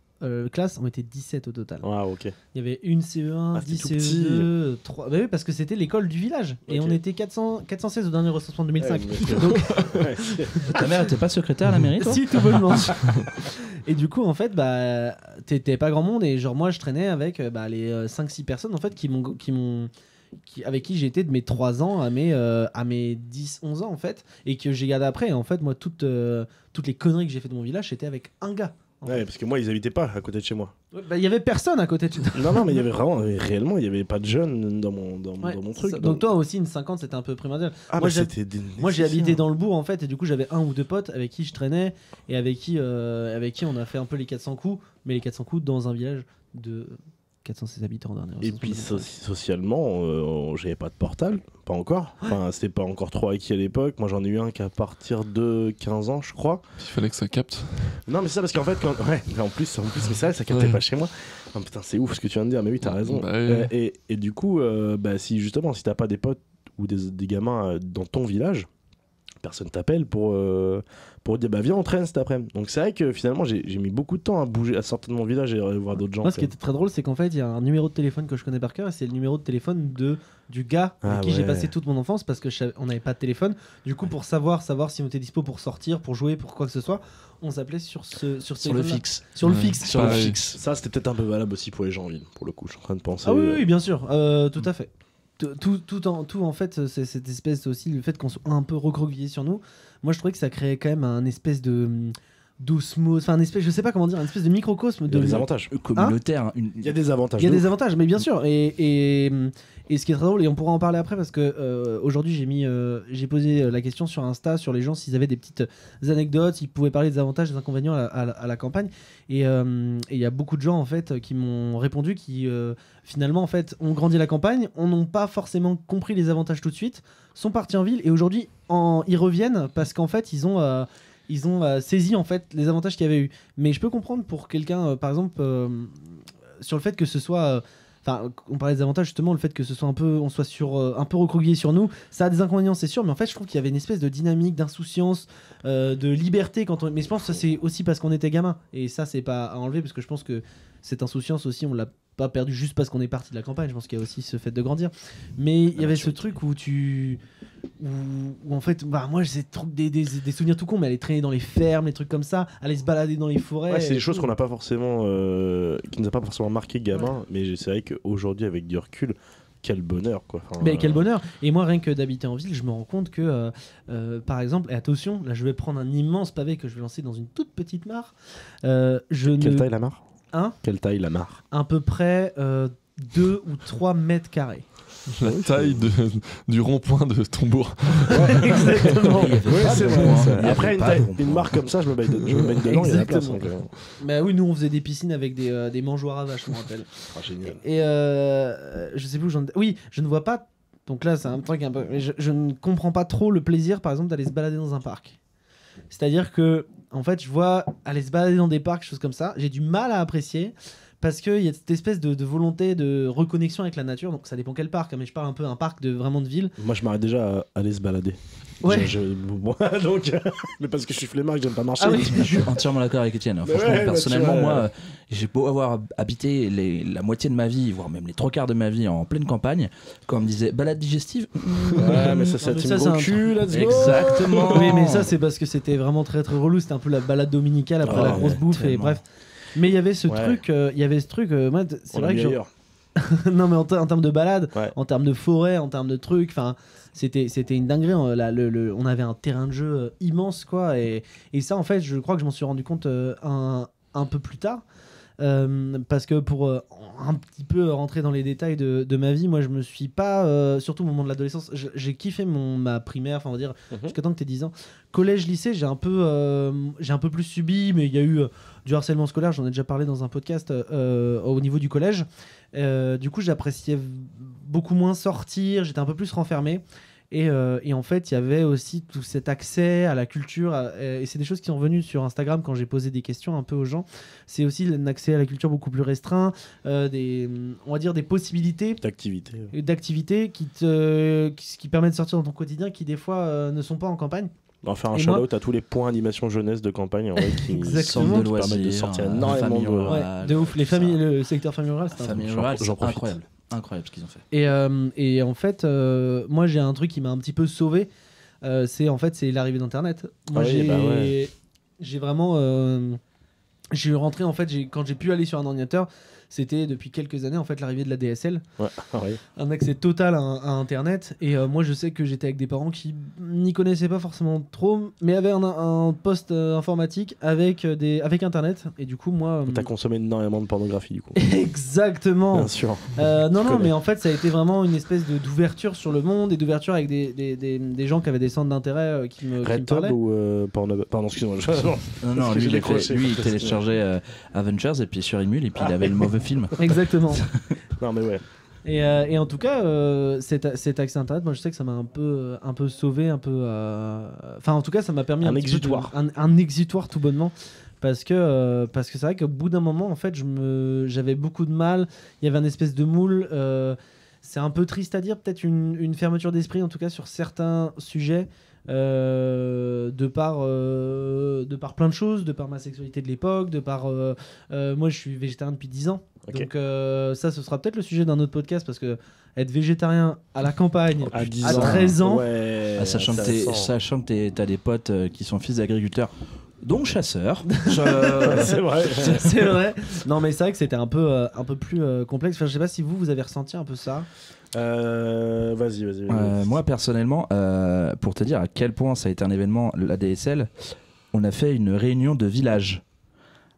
classe, on était 17 au total. Ah, ok. Il y avait une CE1, 10 CE2, 3. Bah oui, parce que c'était l'école du village. Et on était 416 au dernier recensement de 2005. Donc... Ta mère était pas secrétaire à la mairie, toi? Si, tout bonnement. Et du coup, en fait, bah, t'étais pas grand monde. Et genre, moi, je traînais avec les 5-6 personnes en fait, avec qui j'ai été de mes 3 ans à mes 10-11 ans, en fait. Et que j'ai gardé après. Et en fait, moi, toutes les conneries que j'ai fait de mon village, c'était avec un gars. Ouais, parce que moi, ils habitaient pas à côté de chez moi. Il y avait personne à côté de chez toi. Non, mais il y avait réellement, il y avait pas de jeunes dans mon truc. Donc toi aussi, une 50, c'était un peu primordial. Ah, moi, j'ai habité dans le bourg, en fait, et du coup, j'avais 1 ou 2 potes avec qui je traînais et avec qui on a fait un peu les 400 coups, mais les 400 coups dans un village de 416 habitants dernier. Et puis socialement, j'avais pas de portable, pas encore. Enfin, c'était pas encore trop acquis à l'époque. Moi, j'en ai eu un qu'à partir de 15 ans, je crois. Il fallait que ça capte. Non, mais ça parce qu'en fait, en plus, mais ça captait pas chez moi. Oh, putain, c'est ouf ce que tu viens de dire. Mais oui, t'as raison. Bah, ouais. Et du coup, si t'as pas des potes ou des gamins dans ton village, personne t'appelle pour dire viens on traîne cet après-midi. Donc c'est vrai que finalement j'ai mis beaucoup de temps à bouger, à sortir de mon village et aller voir d'autres gens. Moi, ce qui était très drôle, c'est qu'en fait il y a un numéro de téléphone que je connais par cœur et c'est le numéro de téléphone du gars avec qui j'ai passé toute mon enfance parce que on n'avait pas de téléphone. Du coup, pour savoir si on était dispo pour sortir, pour jouer, pour quoi que ce soit, on s'appelait sur le fixe. Sur le fixe. Sur le fixe. Ça c'était peut-être un peu valable aussi pour les gens en ville. Pour le coup, je suis en train de penser. Ah oui, bien sûr, tout à fait. Tout en fait, c'est cette espèce aussi, le fait qu'on soit un peu recroquevillé sur nous. Moi, je trouvais que ça créait quand même un espèce d'osmose, enfin un espèce, je sais pas comment dire, un espèce de microcosme. Il y a des avantages communautaires. Il y a des avantages. Il y a des avantages, mais bien sûr. Et ce qui est très drôle, et on pourra en parler après parce que aujourd'hui j'ai posé la question sur Insta sur les gens s'ils avaient des petites anecdotes, s'ils pouvaient parler des avantages, des inconvénients à la campagne. Et il y a beaucoup de gens en fait qui m'ont répondu qui finalement en fait ont grandi à la campagne, n'ont pas forcément compris les avantages tout de suite, sont partis en ville et aujourd'hui ils reviennent parce qu'en fait ils ont saisi en fait les avantages qu'il y avait eu. Mais je peux comprendre pour quelqu'un par exemple sur le fait que ce soit Enfin, on parlait des avantages justement, le fait que ce soit un peu recroquevillé sur nous, ça a des inconvénients c'est sûr, mais en fait je trouve qu'il y avait une espèce de dynamique, d'insouciance, de liberté mais je pense que ça c'est aussi parce qu'on était gamin et ça c'est pas à enlever parce que je pense que cette insouciance aussi on l'a pas perdu juste parce qu'on est parti de la campagne, je pense qu'il y a aussi ce fait de grandir, mais il y avait ce truc où en fait moi j'ai des souvenirs tout cons, mais aller traîner dans les fermes, les trucs comme ça, aller se balader dans les forêts, c'est des choses qu'on n'a pas forcément qui nous a pas forcément marqué gamin, mais c'est vrai qu'aujourd'hui avec du recul quel bonheur quoi. Mais quel bonheur. Et moi rien que d'habiter en ville je me rends compte que par exemple, et attention là je vais prendre un immense pavé que je vais lancer dans une toute petite mare, quelle taille la mare? Quelle taille la mare? À peu près 2 ou 3 mètres carrés. La taille du rond-point de ton bourg. Ouais, exactement. C'est vrai. Après une mare comme ça, je me baigne dedans, il y a la place. Bah oui, nous on faisait des piscines avec des mangeoires à vaches, je me rappelle. Génial. Et je sais plus où j'en... Oui, je ne vois pas... Donc là, c'est un truc un peu... Je ne comprends pas trop le plaisir, par exemple, d'aller se balader dans un parc. C'est-à-dire que, en fait, je vois aller se balader dans des parcs, choses comme ça, j'ai du mal à apprécier parce qu'il y a cette espèce de volonté de reconnexion avec la nature. Donc ça dépend quel parc, hein, mais je parle un peu d'un parc vraiment de ville. Moi, je m'arrête déjà à aller se balader. Ouais. Donc, mais parce que je suis flemmard, que j'aime pas marcher. Ah oui, je suis entièrement d'accord avec Étienne. Franchement, personnellement, moi, j'ai beau avoir habité la moitié de ma vie, voire même les 3/4 de ma vie en pleine campagne, quand on me disait balade digestive. Ouais, mais ça, c'est un gros cul, let's go. Exactement. Oui, mais ça, c'est parce que c'était vraiment très très relou. C'était un peu la balade dominicale après la grosse bouffe et bref. Mais il y avait ce truc, moi, c'est vrai que non, mais en termes de balade, en termes de forêt, en termes de trucs, enfin. C'était une dinguerie. On avait un terrain de jeu immense, quoi. Et ça, en fait, je crois que je m'en suis rendu compte un peu plus tard. Parce que pour un petit peu rentrer dans les détails de ma vie, moi je me suis pas, surtout au moment de l'adolescence, j'ai kiffé ma primaire, enfin on va dire jusqu'à temps que t'aies 10 ans. Collège, lycée, j'ai un peu plus subi, mais il y a eu du harcèlement scolaire, j'en ai déjà parlé dans un podcast au niveau du collège. Du coup j'appréciais beaucoup moins sortir, j'étais un peu plus renfermé. Et en fait, il y avait aussi tout cet accès à la culture, et c'est des choses qui sont venues sur Instagram quand j'ai posé des questions un peu aux gens. C'est aussi un accès à la culture beaucoup plus restreint, on va dire des possibilités d'activités qui permettent de sortir dans ton quotidien, qui des fois ne sont pas en campagne. On va faire un Et shout-out à tous les points animation jeunesse de campagne en vrai, qui Exactement. permettent de sortir énormément de... Ouais, de ouf. Les familles, le secteur famille rurale, c'est un Famille truc. rurale, j'en c'est profite. incroyable ce qu'ils ont fait. Et en fait, moi j'ai un truc qui m'a un petit peu sauvé. C'est l'arrivée d'Internet. Moi j'ai vraiment, j'ai rentré en fait, quand j'ai pu aller sur un ordinateur, c'était depuis quelques années en fait l'arrivée de la DSL, un accès total à Internet. Et moi je sais que j'étais avec des parents qui n'y connaissaient pas forcément trop, mais avaient un poste informatique avec Internet. Et du coup moi, T'as consommé énormément de pornographie du coup. Exactement. Bien sûr. Non, mais en fait, ça a été vraiment une espèce d'ouverture sur le monde et d'ouverture avec des gens qui avaient des centres d'intérêt qui me parlaient. RedTube ou Pornhub? Pardon, excuse-moi. Non, lui, il téléchargeait Avengers et puis sur Emule et puis il avait le mauvais film. Exactement. Non, mais ouais. Et en tout cas, cet accès Internet, moi je sais que ça m'a un peu sauvé, un peu. Enfin, en tout cas, ça m'a permis Un petit peu exutoire. un exutoire tout bonnement. Parce que c'est vrai qu'au bout d'un moment, en fait, j'avais beaucoup de mal. Il y avait un espèce de moule. C'est un peu triste à dire, peut-être une fermeture d'esprit, en tout cas sur certains sujets, de par plein de choses, de par ma sexualité de l'époque, de par. Moi, je suis végétarien depuis 10 ans. Okay. Donc, ça, ce sera peut-être le sujet d'un autre podcast parce que être végétarien à la campagne À 10 à ans. 13 ans. Ouais, Sachant que t'as des potes qui sont fils d'agriculteurs, dont chasseurs. C'est vrai. C'est vrai. Non, mais c'est vrai que c'était un peu plus complexe. Enfin, je sais pas si vous avez ressenti un peu ça. Vas-y. Moi, personnellement, pour te dire à quel point ça a été un événement, la DSL, on a fait une réunion de village.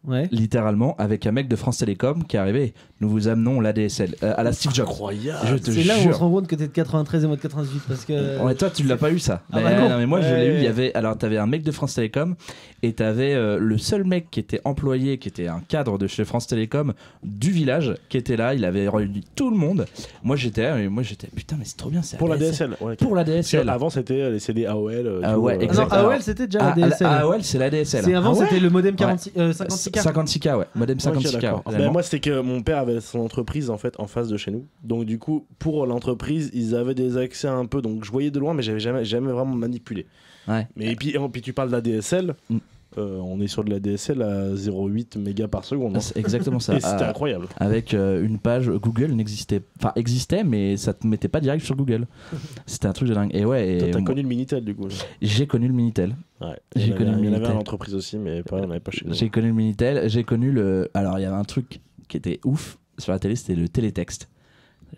Ouais. Littéralement, avec un mec de France Télécom qui est arrivé. Nous vous amenons l'ADSL à la Steve Jobs. Incroyable. Je te C'est là où on jure. se rend compte que t'es de 93 et moi de 98 parce que. Ouais, toi, tu l'as pas eu ça. Ah bah non. Mais moi, je Ouais. l'ai eu. Il y avait, alors, t'avais un mec de France Télécom et t'avais le seul mec qui était employé, qui était un cadre de chez France Télécom du village, qui était là. Il avait réuni tout le monde. Moi, j'étais, putain, mais c'est trop bien. C'est Pour la ADSL. DSL. Ouais, Pour la Parce que DSL. avant, c'était les CD AOL. Ah ouais, Ah non, exactement. AOL c'était déjà la DSL. AOL, c'est la DSL. C'est avant, Ah ouais c'était le modem 56K. 56K, ouais. Modem 56K. d'accord. Ouais, Ben, moi, c'était que mon père avait son entreprise en fait en face de chez nous. Donc du coup, pour l'entreprise, ils avaient des accès un peu. Donc je voyais de loin, mais j'avais jamais vraiment manipulé. Ouais. Mais et puis tu parles de la DSL. On est sur de la DSL à 0,8 mégas par seconde. C'est exactement ça. Et c'était incroyable. Avec une page Google existait, mais ça te mettait pas direct sur Google. C'était un truc de dingue. Et ouais. Toi, t'as connu le Minitel du coup. J'ai connu le Minitel. Ouais. J'ai connu le Il y en avait Minitel. à l'entreprise aussi, mais pareil, on n'avait pas chez nous. J'ai connu le Minitel. J'ai connu le. Alors il y avait un truc qui était ouf sur la télé, c'était le télétexte.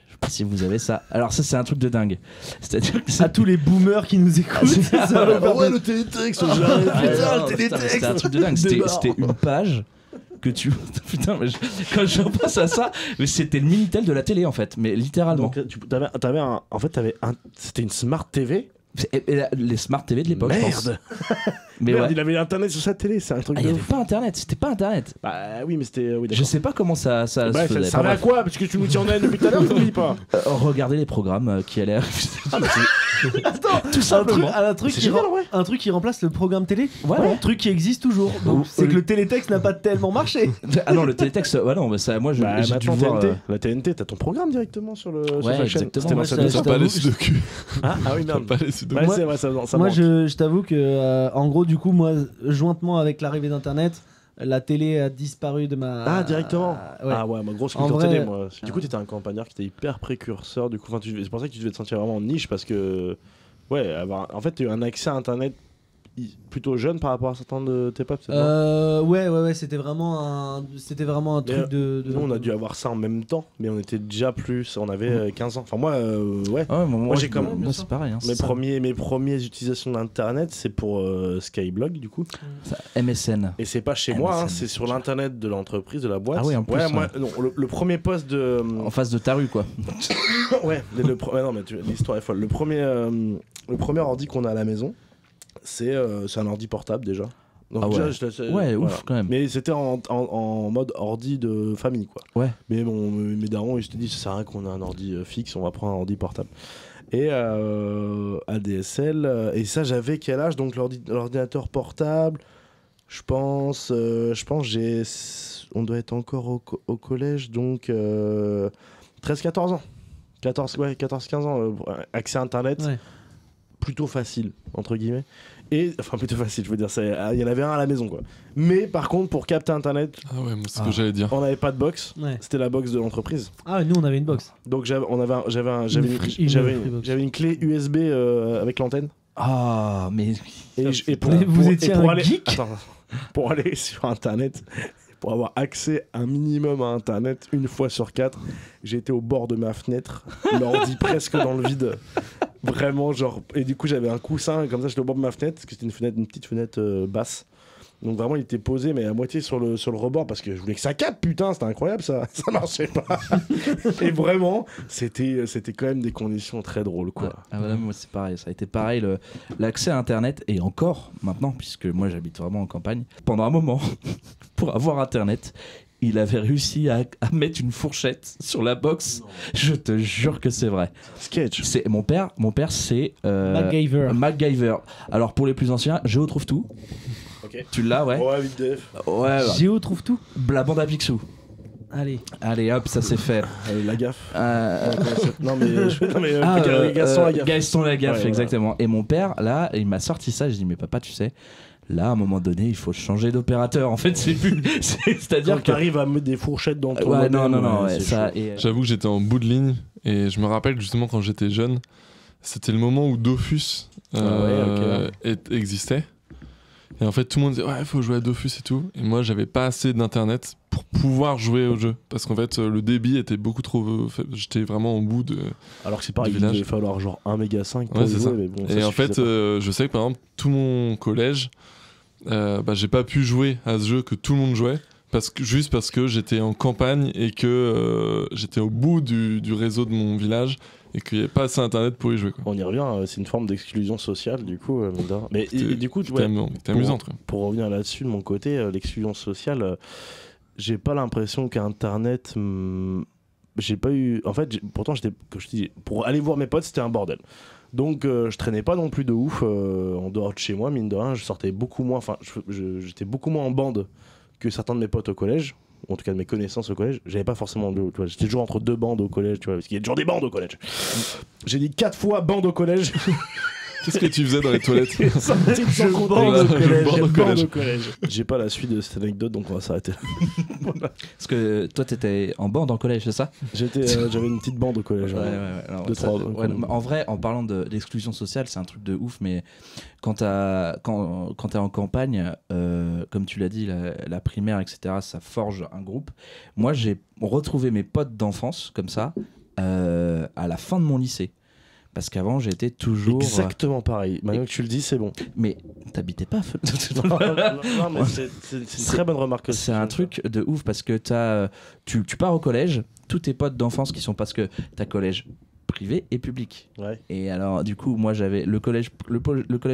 Je sais pas si vous avez ça. Alors ça, c'est un truc de dingue. C'est-à-dire que À tous les boomers qui nous écoutent. ça va faire le télétexte, Putain, c'était un truc de dingue. C'était une page que tu. Putain, mais quand je pense à ça, mais c'était le Minitel de la télé en fait, mais littéralement. Donc c'était une Smart TV. Les Smart TV de l'époque, je pense. Merde. Mais Merde, ouais. il avait internet sur sa télé, c'est un truc Ah, il de n'y avait ouf. pas internet, c'était pas internet. Bah oui, mais c'était. Oui, Je d'accord. sais pas comment ça se Bref, faisait. ça servait à quoi? Parce que tu nous dis en a depuis tout à l'heure, tu ne dis pas. Regardez les programmes qui allaient arriver. Attends, Tout simplement. C'est génial, ouais. un truc qui remplace le programme télé. Ouais. Un truc qui existe toujours. Donc c'est que le télétexte n'a pas tellement marché. Ah non, le télétexte, ouais, non, mais ça, moi Bah, j'ai dû maintenant, voir. TNT. La TNT, t'as ton programme directement sur le. sur Ouais, sa chaîne. exactement. C'était Moi, dans sa ça, maison. T'as pas t'avoue, les sudoku. Ah oui, T'as merde. pas les sudoku. Ouais, Moi- c'est vrai, ça Moi, manque. je t'avoue que, en gros, du coup, moi, jointement avec l'arrivée d'Internet, la télé a disparu de ma. Ah, directement. Ouais. Ah ouais, ma grosse En culture vrai- télé, moi. Du coup, t'étais un campagnard qui était hyper précurseur. Du coup, enfin, c'est pour ça que tu devais te sentir vraiment en niche parce que. Ouais, en fait, tu as eu un accès à Internet plutôt jeune par rapport à certains de tes potes. c'est ça Ouais, c'était vraiment un truc Mais, de. Nous, on a dû avoir ça en même temps, mais on était déjà plus. On avait 15 ans. Enfin, moi, ouais. Ah ouais, moi, j'ai comme- moi, c'est pareil. Hein, Mes c'est ça. premières utilisations d'Internet, c'est pour Skyblog, du coup. Ça, MSN. Et c'est pas chez Ah, moi, mais ça hein, me c'est fait sur l'internet de l'entreprise, de la boîte. Ah oui, en plus, Ouais, ouais. moi, non, le premier poste de. En face de ta rue, quoi. Ouais, non, mais l'histoire est folle. Le premier ordi qu'on a à la maison, c'est un ordi portable déjà. Donc Ah ouais. déjà, Ouais, voilà. ouf, quand même. Mais c'était en mode ordi de famille, quoi. Ouais. Mais mes darons, ils se disent, ça sert à rien qu'on a un ordi fixe, on va prendre un ordi portable. Et ADSL, et ça, j'avais quel âge? Donc l'ordinateur portable, je pense on doit être encore au collège, donc 13-14 ans. 14-15 ans, accès à Internet. Ouais. plutôt facile, entre guillemets. Et, enfin, plutôt facile, je veux dire, il y en avait un à la maison, quoi. Mais par contre, pour capter Internet, Ah ouais, moi, c'est ce que j'allais dire. on n'avait pas de box. Ouais. C'était la box de l'entreprise. Ah, nous on avait une box. Donc j'avais une clé USB avec l'antenne. Ah, mais. Vous étiez un aller, geek. attends, pour aller sur Internet, pour avoir accès un minimum à Internet une fois sur 4, j'étais au bord de ma fenêtre, l'ordi presque dans le vide. Vraiment, genre. Et du coup, j'avais un coussin, comme ça, j'étais au bord de ma fenêtre, parce que c'était une petite fenêtre basse. Donc vraiment, il était posé, mais à moitié sur le rebord, parce que je voulais que ça capte, putain, c'était incroyable, ça marchait pas. Et vraiment, c'était quand même des conditions très drôles, quoi. Ah, voilà, moi c'est pareil, ça a été pareil, l'accès à Internet, et encore maintenant, puisque moi j'habite vraiment en campagne, pendant un moment, pour avoir Internet, il avait réussi à mettre une fourchette sur la box. Non. Je te jure que c'est vrai. Sketch. C'est mon père c'est MacGyver. Alors pour les plus anciens, Géo trouve tout. Okay. Tu l'as, ouais. Ouais, vite def. Ouais. Géo trouve tout. La bande à Picsou. Allez, hop, ça c'est fait. La gaffe. Gaston Lagaffe, ouais, exactement. Ouais. Et mon père, là, il m'a sorti ça. Je dis, mais papa, tu sais, là, à un moment donné, il faut changer d'opérateur. En fait, c'est-à-dire que. Tu arrives à mettre des fourchettes dans ton. Ouais, non, ça. J'avoue que j'étais en bout de ligne et je me rappelle justement quand j'étais jeune, c'était le moment où Dofus existait. Et en fait, tout le monde disait ouais, il faut jouer à Dofus et tout. Et moi, j'avais pas assez d'internet pour pouvoir jouer au jeu. Parce qu'en fait, le débit était beaucoup trop faible. J'étais vraiment au bout de. Alors que c'est pareil, il devait falloir genre 1,5 méga pour jouer. Mais bon, et en fait, je sais que par exemple, tout mon collège, j'ai pas pu jouer à ce jeu que tout le monde jouait. Juste parce que j'étais en campagne et que j'étais au bout du réseau de mon village. Et qu'il n'y avait pas assez internet pour y jouer, quoi. On y revient, c'est une forme d'exclusion sociale du coup. Mais du coup, c'était amusant. Pour revenir là-dessus de mon côté, l'exclusion sociale, j'ai pas l'impression qu'Internet, j'ai pas eu. En fait, pourtant comme je te dis, pour aller voir mes potes, c'était un bordel. Donc je traînais pas non plus de ouf en dehors de chez moi, mine de rien. Je sortais beaucoup moins, enfin j'étais beaucoup moins en bande que certains de mes potes au collège. En tout cas de mes connaissances au collège, j'avais pas forcément j'étais toujours entre deux bandes au collège, tu vois, parce qu'il y a toujours des bandes au collège. J'ai dit 4 fois bande au collège. Qu'est-ce que tu faisais dans les toilettes? Je bande au collège. J'ai pas la suite de cette anecdote, donc on va s'arrêter là. Parce que toi t'étais en bande en collège, c'est ça? J'avais une petite bande au collège. En vrai, en parlant d'exclusion sociale, c'est un truc de ouf, mais quand t'es en campagne, comme tu l'as dit, la primaire, etc., ça forge un groupe. Moi, j'ai retrouvé mes potes d'enfance, comme ça, à la fin de mon lycée. Parce qu'avant, j'étais toujours. Exactement pareil. Maintenant que tu le dis, c'est bon. Mais t'habitais pas. non, mais c'est une très bonne remarque. C'est un truc de ouf parce que tu pars au collège, tous tes potes d'enfance qui sont parce que t'as collège privé et public. Ouais. Et alors, du coup, moi, j'avais le collège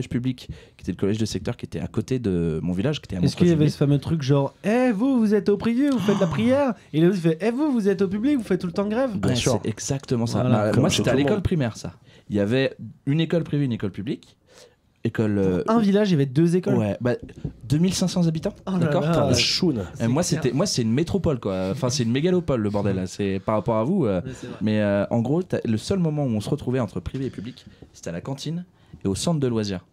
public, qui était le collège de secteur, qui était à côté de mon village, qui était à Est-ce qu'il y avait ce fameux truc genre, vous êtes au privé, vous faites la prière, et l'autre il fait, vous êtes au public, vous faites tout le temps grève. Bien sûr. C'est exactement ça. Voilà. Moi, c'était à l'école primaire, ça. Il y avait une école privée, une école publique. Un village, il y avait 2 écoles. Ouais, 2500 habitants. D'accord. Moi, c'est une métropole, quoi. Enfin, c'est une mégalopole, le bordel. Là. C'est par rapport à vous. Mais en gros, le seul moment où on se retrouvait entre privé et public, c'était à la cantine et au centre de loisirs.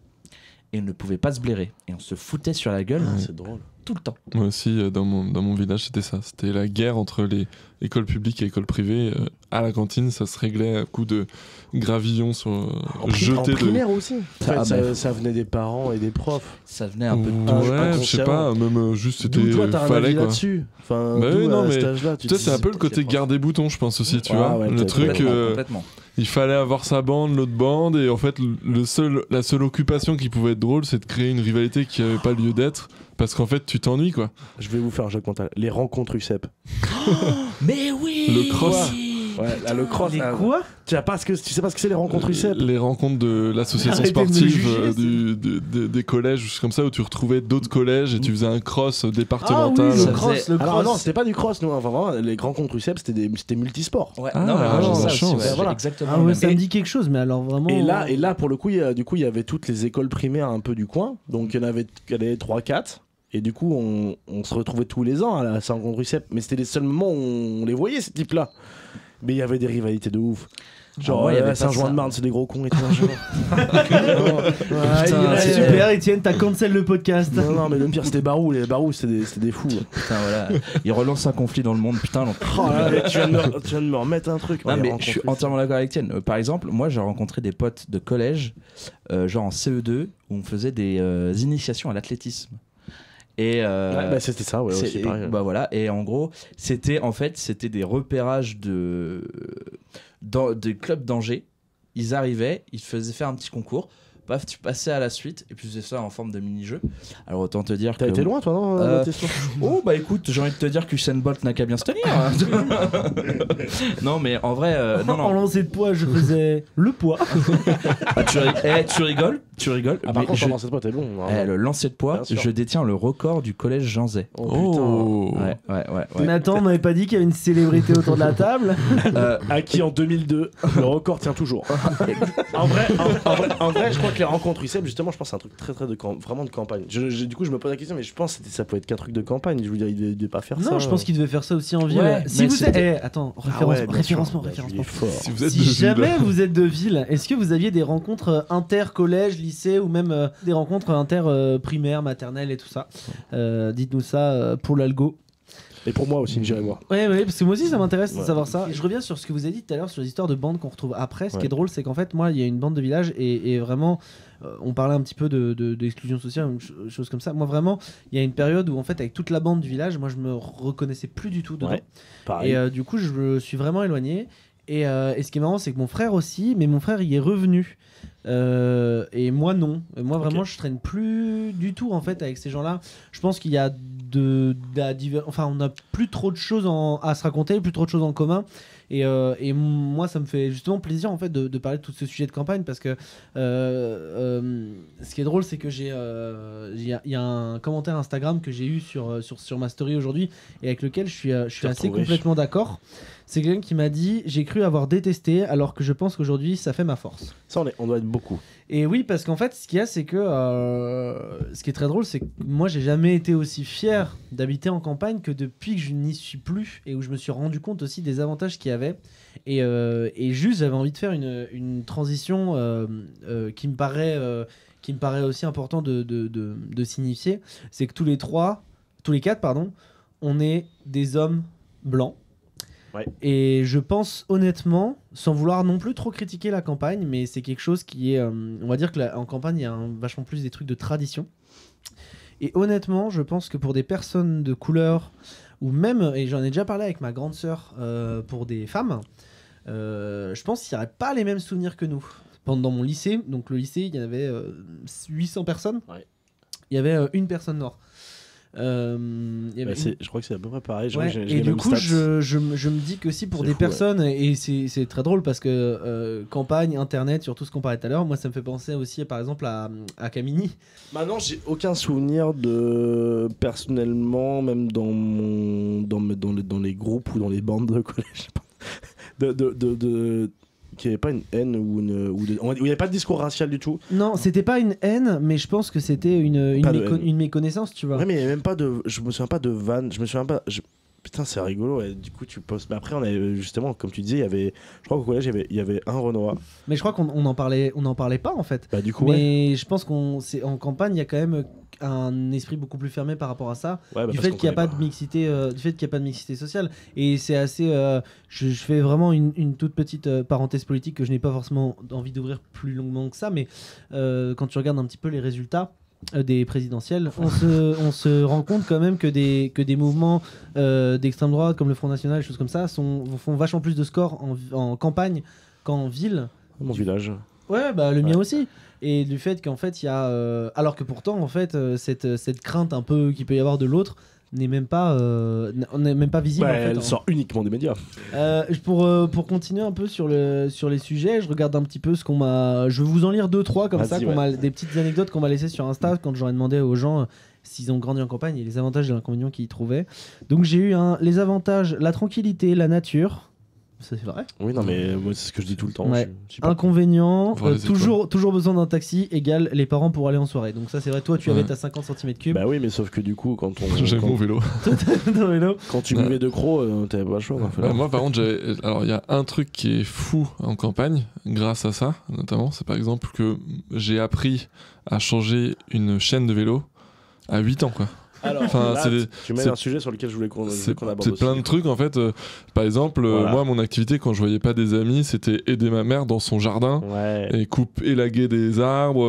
Et on ne pouvait pas se blairer. Et on se foutait sur la gueule. C'est drôle. Tout le temps. Moi aussi, dans mon village, c'était ça. C'était la guerre entre les écoles publiques et écoles privées. À la cantine, ça se réglait à coup de gravillon jeté en primaire aussi. Ça venait des parents et des profs. Ça venait un peu de tout. Ouais, je sais pas, même juste c'était fallait quoi. Là-dessus. Enfin, c'est un peu le côté garde des boutons, je pense aussi, tu vois. Ouais, le truc, complètement. il fallait avoir sa bande, l'autre bande, et en fait, la seule occupation qui pouvait être drôle, c'est de créer une rivalité qui n'avait pas lieu d'être. Parce qu'en fait, tu t'ennuies, quoi. Je vais vous faire un jeu mental. Les rencontres UCEP. Mais oui. Le cross. Ouais, le cross. Les quoi? Tu sais pas ce que c'est les rencontres UCEP? Les rencontres de l'association sportive des collèges, juste comme ça, où tu retrouvais d'autres collèges et tu faisais un cross départemental. Ah oui, le cross. Alors non, c'était pas du cross, nous. Enfin, vraiment, les rencontres UCEP, c'était multisport. Ouais. La chance. Voilà. Exactement. Ah ouais, ça me dit quelque chose, mais alors vraiment. Et là, pour le coup, il y avait toutes les écoles primaires un peu du coin. Donc il y en avait 3-4. Et du coup, on se retrouvait tous les ans à ces rencontres UCEP. Mais c'était les seuls moments où on les voyait, ces types-là. Mais il y avait des rivalités de ouf. Genre, Saint-Jean-de-Marne, c'est des gros cons et tout. Super, Étienne, t'as cancel le podcast. Non, mais le pire, c'était Barou. Les Barou, c'était des fous. Putain, voilà. Il relance un conflit dans le monde, putain. Tu viens de me remettre un truc. Non, mais je suis entièrement d'accord avec Étienne. Par exemple, moi, j'ai rencontré des potes de collège, genre en CE2, où on faisait des initiations à l'athlétisme. Et c'était ça, ouais, aussi pareil. Bah voilà, et en gros, c'était des repérages de clubs d'Angers. Ils arrivaient, ils te faisaient faire un petit concours. Paf, tu passais à la suite et puis c'est ça en forme de mini-jeu. Alors autant te dire T'as été loin toi non Oh bah écoute, j'ai envie de te dire qu'Usain Bolt n'a qu'à bien se tenir. Non mais en vrai non. En lancer de poids, je faisais le poids. Ah, tu rigoles. Ah, par contre, en lancer de poids, t'es bon. Le lancer de poids, je détiens le record du collège Jean Zay. Oh putain. Ouais. Mais attends, on m'avait pas dit qu'il y avait une célébrité autour de la table. Acquis en 2002, le record tient toujours. En vrai, je crois que les rencontres UCM, justement, je pense que c'est un truc très vraiment de campagne. Du coup, je me pose la question, mais je pense que ça peut être qu'un truc de campagne. Je veux dire, il devait pas faire ça. Non, je pense qu'il devait faire ça aussi en ville. Ouais, si vous êtes... attends, référencement. Si jamais vous êtes de ville, est-ce que vous aviez des rencontres inter-collège, lycée ou même des rencontres inter-primaire, maternelle et tout ça? Dites-nous ça pour l'algo. Et pour moi aussi, j'irai voir. Ouais, parce que moi aussi ça m'intéresse de savoir ça. Et je reviens sur ce que vous avez dit tout à l'heure sur les histoires de bandes qu'on retrouve après. Ce qui est drôle, c'est qu'en fait, moi, il y a une bande de village et vraiment, on parlait un petit peu d'exclusion sociale, une chose comme ça. Moi, vraiment, il y a une période où en fait, avec toute la bande du village, moi, je me reconnaissais plus du tout dedans. Ouais, pareil. Et du coup, je me suis vraiment éloigné. Et ce qui est marrant, c'est que mon frère aussi, mais mon frère, il est revenu. Et moi non, moi vraiment je traîne plus du tout en fait avec ces gens-là. Je pense qu'il y a on n'a plus trop de choses à se raconter, plus trop de choses en commun. Et moi ça me fait justement plaisir en fait de parler de tout ce sujet de campagne parce que ce qui est drôle c'est que il y a un commentaire Instagram que j'ai eu sur ma story aujourd'hui et avec lequel je suis assez complètement d'accord. C'est quelqu'un qui m'a dit j'ai cru avoir détesté alors que je pense qu'aujourd'hui ça fait ma force. Ça on doit être beaucoup. Et oui parce qu'en fait ce qu'il y a c'est que ce qui est très drôle c'est que moi j'ai jamais été aussi fier d'habiter en campagne que depuis que je n'y suis plus et où je me suis rendu compte aussi des avantages qu'il y avait et juste j'avais envie de faire une transition qui me paraît aussi important de signifier, c'est que tous les quatre on est des hommes blancs. Ouais. Et je pense honnêtement, sans vouloir non plus trop critiquer la campagne, mais c'est quelque chose qui est, on va dire que en campagne il y a vachement plus des trucs de tradition. Et honnêtement, je pense que pour des personnes de couleur, ou même, et j'en ai déjà parlé avec ma grande sœur, pour des femmes, je pense qu'il n'y aurait pas les mêmes souvenirs que nous. Pendant mon lycée, donc le lycée, il y en avait 800 personnes. Ouais. Il y avait une personne noire. Je crois que c'est à peu près pareil. Et du coup, je me dis que si pour des personnes, et c'est très drôle parce que campagne, internet, surtout ce qu'on parlait tout à l'heure, moi ça me fait penser aussi par exemple à Camini. Maintenant, j'ai aucun souvenir personnellement, même dans les groupes ou dans les bandes de collège, qu'il n'y avait pas une haine où il n'y avait pas de discours racial du tout. Non, c'était pas une haine, mais je pense que c'était une méconnaissance, tu vois. Ouais, mais il n'y avait même pas de... Je me souviens pas de vanne, je me souviens pas... Putain, c'est rigolo, et du coup tu poses... Mais après, on avait, justement, comme tu disais, je crois qu'au collège, il y avait un Renoir. Mais je crois qu'on n'en parlait pas, en fait. Bah, du coup, mais je pense qu'en campagne, il y a quand même un esprit beaucoup plus fermé par rapport à ça, du fait qu'il n'y a pas de mixité sociale. Et c'est assez... je fais vraiment une toute petite parenthèse politique que je n'ai pas forcément envie d'ouvrir plus longuement que ça, mais quand tu regardes un petit peu les résultats des présidentielles, on se rend compte quand même que des mouvements d'extrême droite comme le Front National, des choses comme ça, font vachement plus de scores en campagne qu'en ville. Mon village. Ouais, bah le mien aussi. Et du fait qu'en fait, il y a... alors que pourtant, en fait, cette crainte un peu qu'il peut y avoir de l'autre n'est même pas visible. Ouais, en fait, elle sort uniquement des médias. Pour continuer un peu sur les sujets, je regarde un petit peu ce qu'on m'a... Je vais vous en lire 2-3 comme ça, des petites anecdotes qu'on m'a laissées sur Insta quand j'aurais demandé aux gens s'ils ont grandi en campagne et les avantages et les inconvénients qu'ils y trouvaient. Donc j'ai eu les avantages, la tranquillité, la nature. c'est vrai. Oui, non, mais moi, c'est ce que je dis tout le temps. Ouais. Je suis pas Inconvénient, Voir les toujours besoin d'un taxi égale les parents pour aller en soirée. Donc ça c'est vrai, toi tu avais ta 50 cm3. Bah oui, mais sauf que du coup, quand on. J'avais mon vélo. Dans le vélo. Quand tu buvais de crocs, t'avais pas le choix. Moi, par contre, alors il y a un truc qui est fou en campagne, grâce à ça, notamment, c'est par exemple que j'ai appris à changer une chaîne de vélo à 8 ans, quoi. Alors, Enfin, là, c'est tu mets un sujet sur lequel je voulais qu'on aborde. C'est plein de trucs en fait. Par exemple, Voilà. moi, mon activité quand je voyais pas des amis, c'était aider ma mère dans son jardin Ouais. et élaguer des arbres,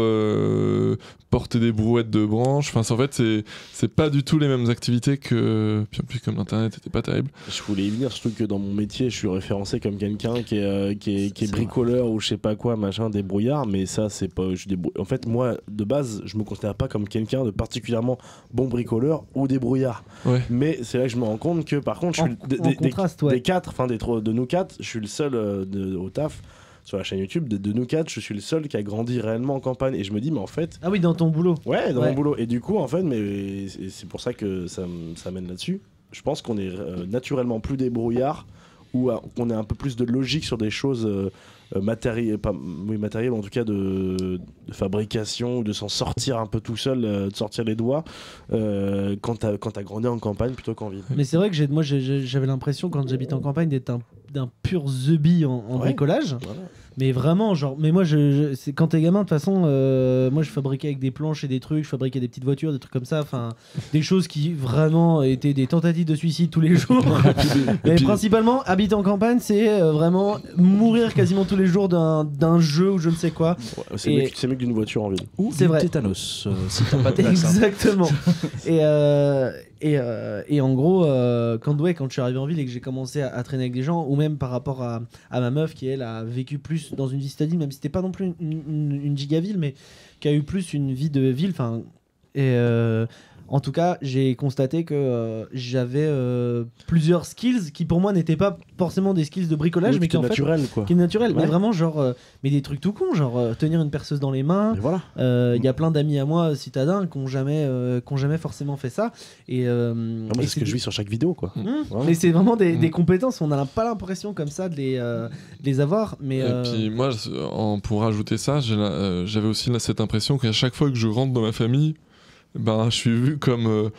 porter des brouettes de branches. Enfin, en fait, c'est pas du tout les mêmes activités que. Puis en plus, comme l'internet était pas terrible. Je voulais y venir, surtout que dans mon métier, je suis référencé comme quelqu'un qui est bricoleur ou je sais pas quoi, machin, débrouillard. Mais ça, c'est pas. En fait, moi, de base, je me considère pas comme quelqu'un de particulièrement bon bricoleur ou débrouillard. Ouais. Mais c'est là que je me rends compte que, par contre, je suis des quatre, enfin de nous quatre, je suis le seul au taf. Sur la chaîne YouTube, de nous quatre, je suis le seul qui a grandi réellement en campagne. Et je me dis, mais en fait. Ah oui, dans ton boulot. Ouais, dans mon boulot. Et du coup, en fait, mais c'est pour ça que ça mène là-dessus. Je pense qu'on est naturellement plus débrouillard ou qu'on a un peu plus de logique sur des choses matérielles, en tout cas de fabrication, ou de s'en sortir un peu tout seul, de sortir les doigts quand t'as grandi en campagne plutôt qu'en ville. Mais c'est vrai que j'avais l'impression quand j'habitais en campagne d'être d'un pur zebi en bricolage. Voilà. Mais vraiment, genre, mais moi, c'est quand t'es gamin, de toute façon, moi je fabriquais avec des planches et des trucs, je fabriquais des petites voitures, des trucs comme ça, enfin, des choses qui vraiment étaient des tentatives de suicide tous les jours. Mais principalement, habiter en campagne, c'est vraiment mourir quasiment tous les jours d'un jeu ou je ne sais quoi. Ouais, c'est mieux que d'une voiture en ville. Ou c'est vrai. tétanos, si t'as pas de vaccin. Exactement. Et en gros, quand je suis arrivé en ville et que j'ai commencé à traîner avec des gens, ou même par rapport à ma meuf qui elle a vécu plus dans une vie citadine, même si c'était pas non plus une gigaville, mais qui a eu plus une vie de ville. Enfin, en tout cas, j'ai constaté que j'avais plusieurs skills qui pour moi n'étaient pas forcément des skills de bricolage, Oui, mais qui en naturel, fait, quoi. qui est naturel. Ouais. Mais vraiment genre, mais des trucs tout cons, genre tenir une perceuse dans les mains. Et voilà. Il y a plein d'amis à moi citadins qui n'ont jamais forcément fait ça. Et moi, c'est ce que je vis sur chaque vidéo, quoi. Mais c'est vraiment des compétences. On n'a pas l'impression comme ça de les avoir. Mais Et puis moi, pour rajouter ça, j'avais aussi cette impression qu'à chaque fois que je rentre dans ma famille, ben, je suis vu comme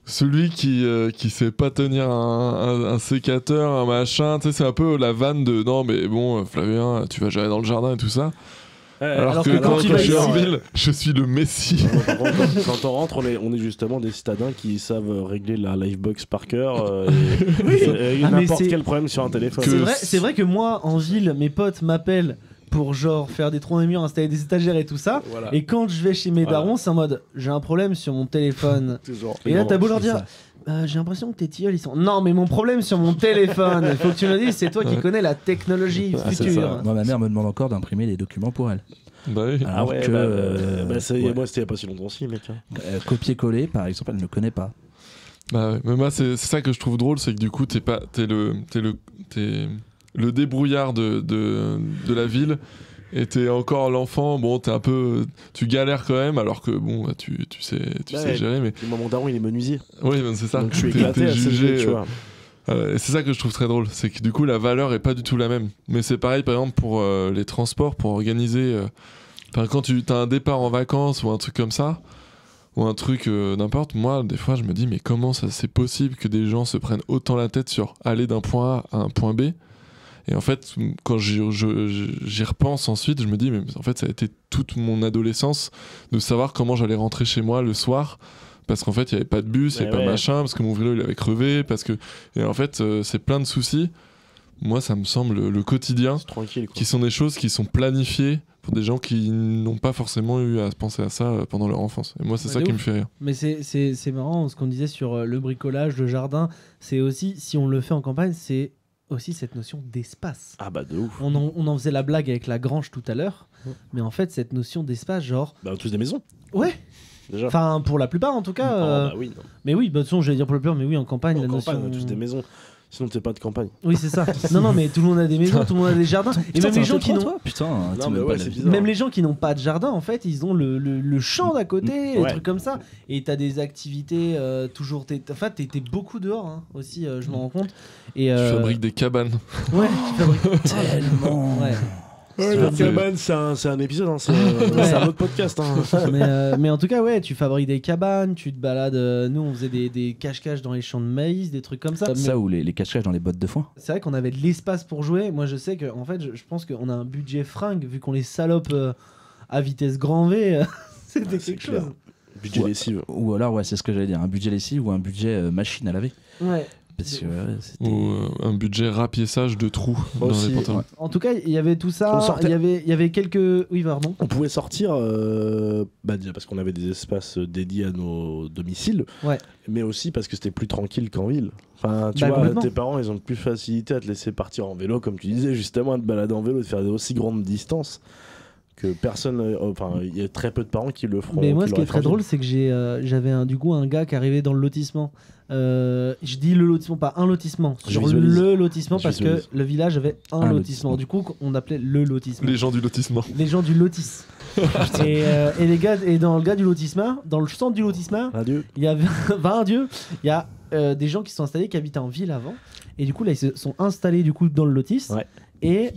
celui qui sait pas tenir un sécateur, un machin. Tu sais, c'est un peu la vanne de non, mais bon, Flavien, tu vas gérer dans le jardin et tout ça. Alors que quand je suis en ville, je suis le messie. Quand on rentre, on est justement des citadins qui savent régler la Livebox par cœur et n'importe quel problème sur un téléphone. C'est vrai que moi, en ville, mes potes m'appellent pour genre faire des trous dans les murs, installer des étagères et tout ça. Voilà. Et quand je vais chez mes darons, c'est en mode j'ai un problème sur mon téléphone. Et là, t'as beau leur dire j'ai l'impression que tes tilleuls ils sont. Non, mais mon problème sur mon téléphone, il faut que tu me dises, c'est toi qui connais la technologie future. Moi, ma mère me demande encore d'imprimer les documents pour elle. Bah oui. Alors ouais, que moi c'était il y a pas si longtemps aussi, mec. Copier-coller, par exemple, elle ne connaît pas. Bah ouais. Mais moi, c'est ça que je trouve drôle, c'est que du coup, t'es le débrouillard de la ville. Et t'es encore l'enfant, bon, tu galères quand même, alors que bon, bah, tu sais gérer. Mais moi, mon daron, il est menuisier. Oui, c'est ça. Donc je suis éclaté à jugé, tu vois. Et c'est ça que je trouve très drôle, c'est que du coup la valeur est pas du tout la même. Mais c'est pareil par exemple pour les transports, pour organiser. Quand tu as un départ en vacances ou un truc comme ça, ou un truc n'importe, moi des fois je me dis mais comment ça c'est possible que des gens se prennent autant la tête sur aller d'un point A à un point B. Et en fait, quand j'y repense ensuite, je me dis, mais en fait, ça a été toute mon adolescence de savoir comment j'allais rentrer chez moi le soir. Parce qu'en fait, il n'y avait pas de bus, il n'y avait pas machin, parce que mon vélo, il avait crevé. Et en fait, c'est plein de soucis. Moi, ça me semble le quotidien, tranquille, quoi. Qui sont des choses qui sont planifiées pour des gens qui n'ont pas forcément eu à penser à ça pendant leur enfance. Et moi, c'est ça qui me fait rire. Mais c'est marrant, ce qu'on disait sur le bricolage, le jardin, c'est aussi, si on le fait en campagne, c'est aussi cette notion d'espace. Ah bah de ouf. On en faisait la blague avec la grange tout à l'heure, mais en fait cette notion d'espace, genre... Bah tous des maisons. Ouais. Déjà. Enfin pour la plupart en tout cas. Bah oui. Non. Mais oui, de toute façon j'allais dire pour la plupart, mais oui en campagne on a tous des maisons. Sinon, t'es pas de campagne. Oui, c'est ça. Non, mais tout le monde a des maisons, tout le monde a des jardins. Et même les gens qui n'ont. Putain, Non, mais ouais, c'est bizarre. Même les gens qui n'ont pas de jardin, en fait, ils ont le champ d'à côté, des trucs comme ça. Et t'as des activités toujours. Enfin, t'es beaucoup dehors hein, aussi, je m'en rends compte. Et, Tu fabriques des cabanes. Ouais, tu fabriques tellement. Ouais. La cabane, c'est un épisode, hein, c'est un autre podcast. Hein. mais en tout cas, ouais, tu fabriques des cabanes, tu te balades. Nous, on faisait des cache-cache dans les champs de maïs, des trucs comme ça. Ça ou les cache-cache dans les bottes de foin. C'est vrai qu'on avait de l'espace pour jouer. Moi, je sais que, en fait, je pense qu'on a un budget fringue, vu qu'on les salope à vitesse grand V. C'était quelque chose. Budget lessive. Ou alors, ouais, c'est ce que j'allais dire, un budget lessive ou un budget machine à laver. Ouais. Parce que, ou un budget rapiessage de trous dans les pantalons. Ouais. En tout cas, il y avait tout ça. Il y avait quelques. Oui, pardon. On pouvait sortir, déjà parce qu'on avait des espaces dédiés à nos domiciles, mais aussi parce que c'était plus tranquille qu'en ville. Enfin, tu vois, tes parents, ils ont plus facilité à te laisser partir en vélo, comme tu disais, justement, à te balader en vélo, de faire de aussi grandes distances. Que personne, enfin, il y a très peu de parents qui le feront. Mais moi, ce qui est très drôle, c'est que j'avais un gars qui arrivait dans le lotissement. Je dis le lotissement, pas un lotissement. Sur le lotissement, parce que le village avait un lotissement. Du coup, on appelait le lotissement. Les gens du lotissement. Les gens du lotis. et les gars, et dans le gars du lotissement, dans le centre du lotissement, il y avait il y a des gens qui sont installés, qui habitaient en ville avant. Et du coup, là, ils se sont installés du coup dans le lotis. Ouais. Et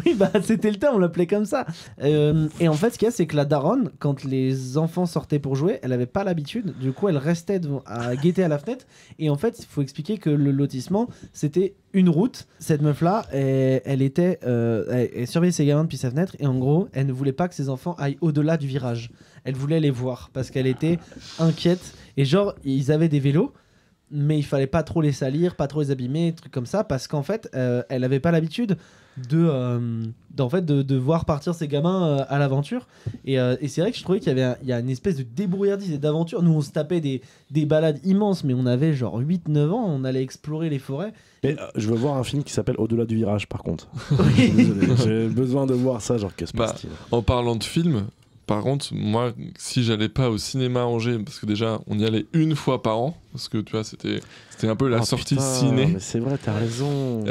oui, bah c'était le temps, on l'appelait comme ça. Et en fait, ce qu'il y a, c'est que la daronne, quand les enfants sortaient pour jouer, elle avait pas l'habitude. Du coup, elle restait à guetter à la fenêtre. Et en fait, il faut expliquer que le lotissement, c'était une route. Cette meuf-là, elle surveillait ses gamins depuis sa fenêtre. Et en gros, elle ne voulait pas que ses enfants aillent au-delà du virage. Elle voulait les voir parce qu'elle était inquiète. Et genre, ils avaient des vélos, mais il fallait pas trop les salir, pas trop les abîmer, des trucs comme ça, parce qu'en fait, elle avait pas l'habitude de voir partir ses gamins à l'aventure. Et c'est vrai que je trouvais qu'il y a une espèce de débrouillardise et d'aventure. Nous, on se tapait des balades immenses, mais on avait genre 8-9 ans, on allait explorer les forêts. Mais je veux voir un film qui s'appelle Au-delà du virage, par contre. Je suis désolé, j'ai besoin de voir ça, genre qu'est-ce que c'est. En parlant de film, par contre, moi, si j'allais pas au cinéma à Angers, parce que déjà, on y allait une fois par an, parce que tu vois, c'était un peu la sortie ciné. Mais c'est vrai, t'as raison.